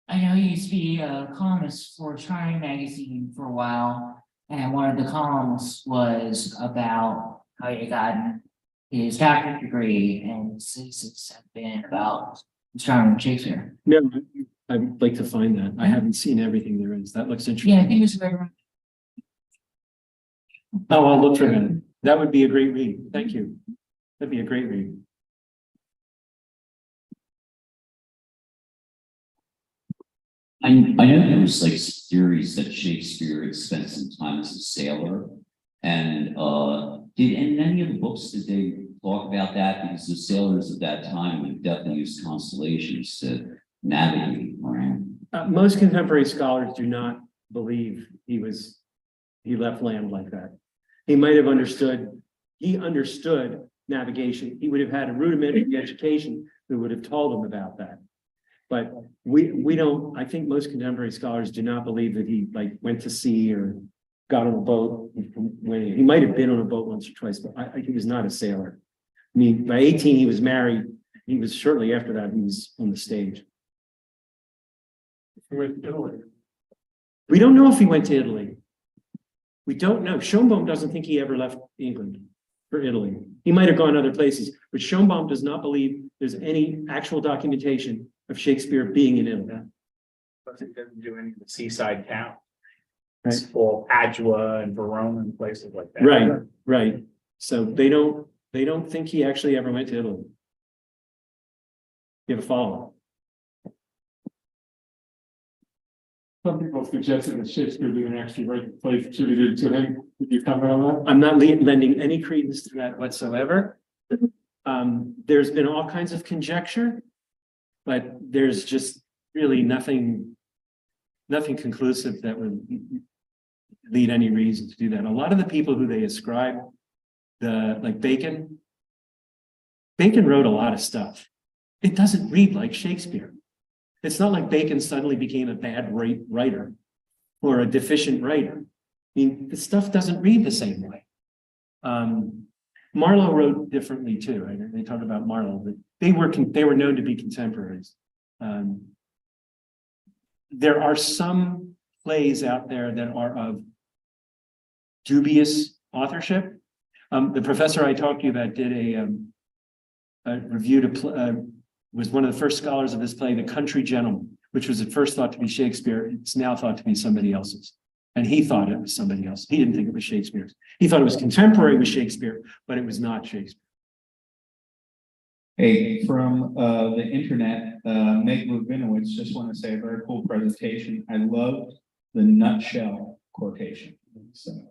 I know he used to be a columnist for Trying magazine for a while, and one of the columns was about how he got his doctorate degree, and his thesis have been about astronomy and Shakespeare. No, I'd like to find that. I haven't seen everything there is. That looks interesting. Yeah, I think it's very. Oh, I'll look for that. That would be a great read. Thank you. That'd be a great read. I know there was like theories that Shakespeare had spent some time as a sailor, and did in any of the books did they talk about that? Because the sailors at that time would definitely use constellations to navigate around. Most contemporary scholars do not believe he left land like that. He might have understood. He understood navigation. He would have had a rudimentary education that would have told him about that. But we don't, I think most contemporary scholars do not believe that he went to sea or got on a boat. He might have been on a boat once or twice, but he was not a sailor. I mean, by 18, he was married He was shortly after that, he was on the stage. He went to Italy. We don't know if he went to Italy. We don't know. Schoenbaum doesn't think he ever left England for Italy. He might have gone other places, but Schoenbaum does not believe there's any actual documentation of Shakespeare being in Italy. But it doesn't do any of the seaside towns. Right. It's full Padua and Verona and places like that. Right, right. So they don't think he actually ever went to Italy. You have a follow-up? Some people suggested that Shakespeare didn't actually write the plays attributed to him. Would you comment on that? I'm not lending any credence to that whatsoever. There's been all kinds of conjecture, but there's just really nothing conclusive that would lead any reason to do that. A lot of the people who they ascribe like Bacon wrote a lot of stuff. It doesn't read like Shakespeare. It's not like Bacon suddenly became a bad writer or a deficient writer. I mean, the stuff doesn't read the same way. Marlowe wrote differently too. Right? They talk about Marlowe, but they were known to be contemporaries. There are some plays out there that are of dubious authorship. The professor I talked to you about did a review to was one of the first scholars of this play, The Country Gentleman, which was at first thought to be Shakespeare. It's now thought to be somebody else's. And he thought it was somebody else. He didn't think it was Shakespeare's. He thought it was contemporary with Shakespeare, but it was not Shakespeare. Hey, from the internet, Meg Rubinowitz, just want to say a very cool presentation. I loved the nutshell quotation. So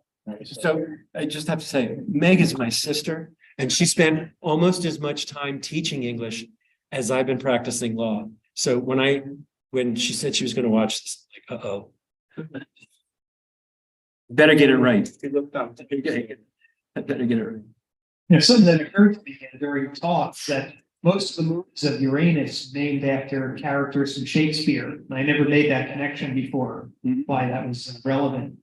I just have to say, Meg is my sister, and she spent almost as much time teaching English as I've been practicing law. So when she said she was going to watch this, I'm like, uh-oh. Better get it right. He looked up. I better get it right. You know, something that occurred to me during talks that most of the movies of Uranus named after characters from Shakespeare. And I never made that connection before, why that was relevant.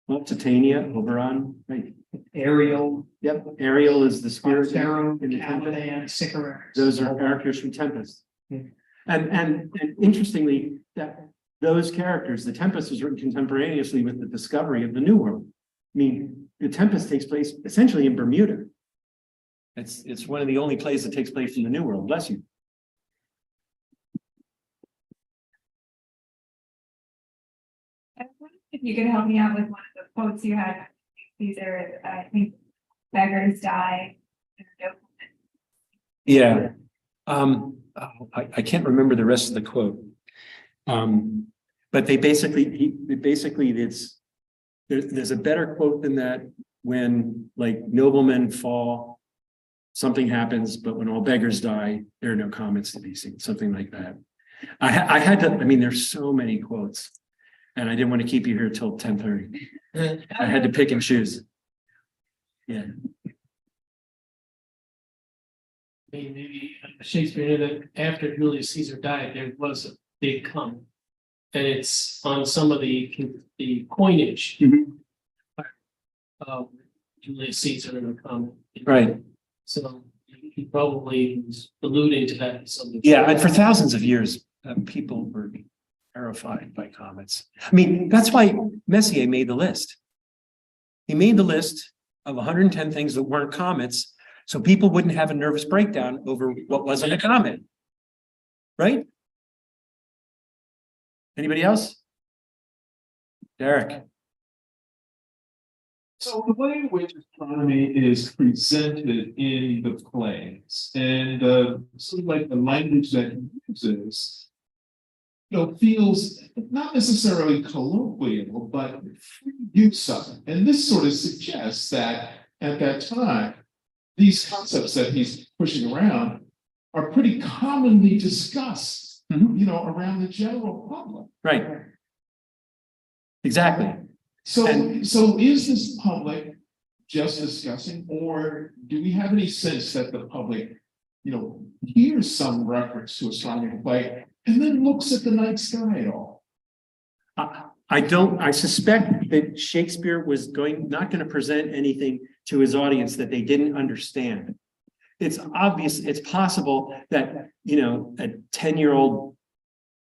Well, Titania, Oberon, right? Ariel, Yep, Ariel is the spirit. Pharaoh, in the Caliban, Sycorax. Those are characters from Tempest. Yeah. And interestingly, that those characters, the Tempest was written contemporaneously with the discovery of the New World. I mean, the Tempest takes place essentially in Bermuda. It's one of the only plays that takes place in the New World. Bless you. I wonder if you could help me out with one of the quotes you had. These are, I think, beggars die. Yeah. I can't remember the rest of the quote. But there's a better quote than that when like noblemen fall, something happens, but when all beggars die, there are no comments to be seen, something like that. I had to, I mean, there's so many quotes and I didn't want to keep you here till 10:30. I had to pick and choose. Yeah. Maybe Shakespeare knew that after Julius Caesar died, there was a big comment. And it's on some of the coinage. Julius Caesar in a comment. Right. So he probably was alluding to that in some. Yeah, and for thousands of years, people were terrified by comets. I mean, that's why Messier made the list. He made the list of 110 things that weren't comets, so people wouldn't have a nervous breakdown over what wasn't a comet. Right? Anybody else? Derek. So the way in which astronomy is presented in the plays and sort of like the language that he uses, feels not necessarily colloquial, but free use of it. And this sort of suggests that at that time, these concepts that he's pushing around are pretty commonly discussed, around the general public. Right. Exactly. So is this public just discussing, or do we have any sense that the public, hears some reference to astronomy play and then looks at the night sky at all? I suspect that Shakespeare was not going to present anything to his audience that they didn't understand. it's obvious, it's possible that, you know, a 10-year-old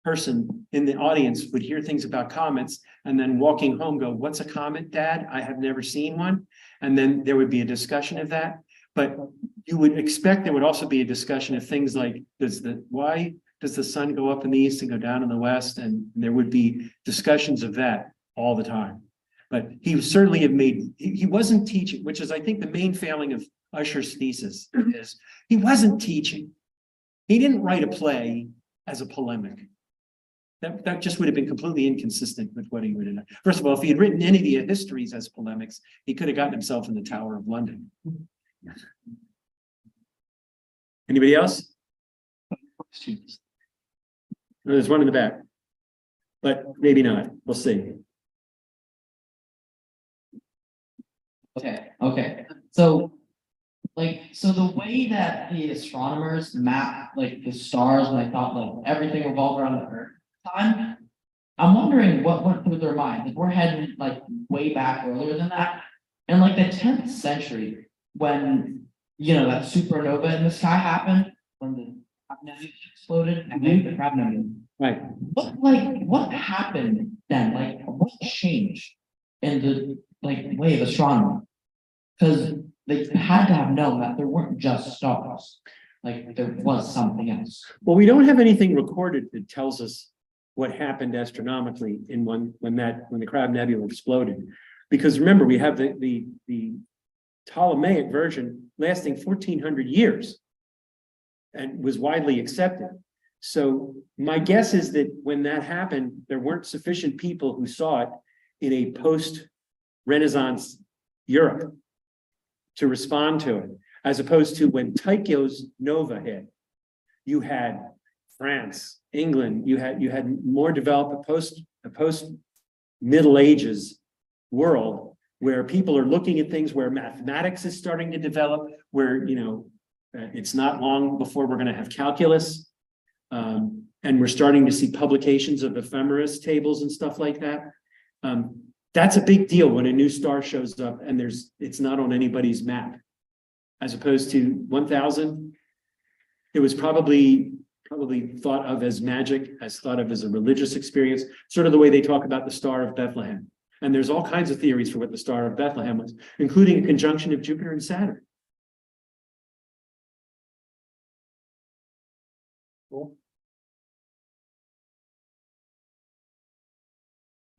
person in the audience would hear things about comets and then walking home go, what's a comet, Dad? I have never seen one. And then there would be a discussion of that. But you would expect there would also be a discussion of things like, why does the sun go up in the east and go down in the west? And there would be discussions of that all the time. But he would certainly have he wasn't teaching, which is, I think, the main failing of Usher's thesis is he wasn't teaching. He didn't write a play as a polemic. That just would have been completely inconsistent with what he would have done. First of all, if he had written any of the histories as polemics, he could have gotten himself in the Tower of London. Anybody else? There's one in the back, but maybe not. We'll see. Okay. So the way that the astronomers map like the stars, and I thought like everything revolved around the Earth time, I'm wondering what went through their mind. Like we're heading like way back earlier than that. In like the 10th century, when you know that supernova in the sky happened, when the Crab Nebula exploded, and then the Crab Nebula. Right. What happened then? Like what changed in the way of astronomy? Because they had to have known that there weren't just stars, like there was something else. Well, we don't have anything recorded that tells us what happened astronomically in when the Crab Nebula exploded, because remember we have the Ptolemaic version lasting 1400 years and was widely accepted. So my guess is that when that happened, there weren't sufficient people who saw it in a post-Renaissance Europe to respond to it, as opposed to when Tycho's nova hit, you had France, England, you had more developed a post Middle Ages world where people are looking at things, where mathematics is starting to develop, where it's not long before we're going to have calculus, and we're starting to see publications of ephemeris tables and stuff like that. That's a big deal when a new star shows up and it's not on anybody's map, as opposed to 1000. It was probably thought of as magic, thought of as a religious experience, sort of the way they talk about the Star of Bethlehem. And there's all kinds of theories for what the Star of Bethlehem was, including a conjunction of Jupiter and Saturn. Cool.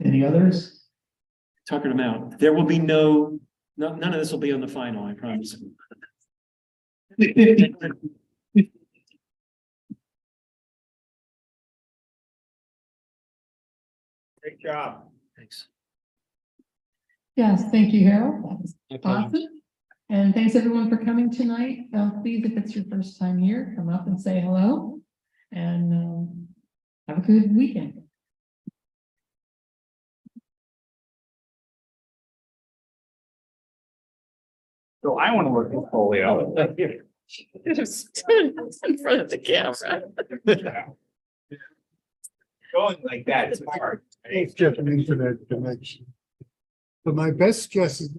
Any others? Tuckered them out. There will be none of this will be on the final, I promise. Great job. Thanks. Yes, thank you, Harold. That was awesome. And thanks everyone for coming tonight. Please, if it's your first time here, come up and say hello and have a good weekend. So I want to work with polio. In front of the camera. Going like that is hard. It's just an internet connection. But my best guess is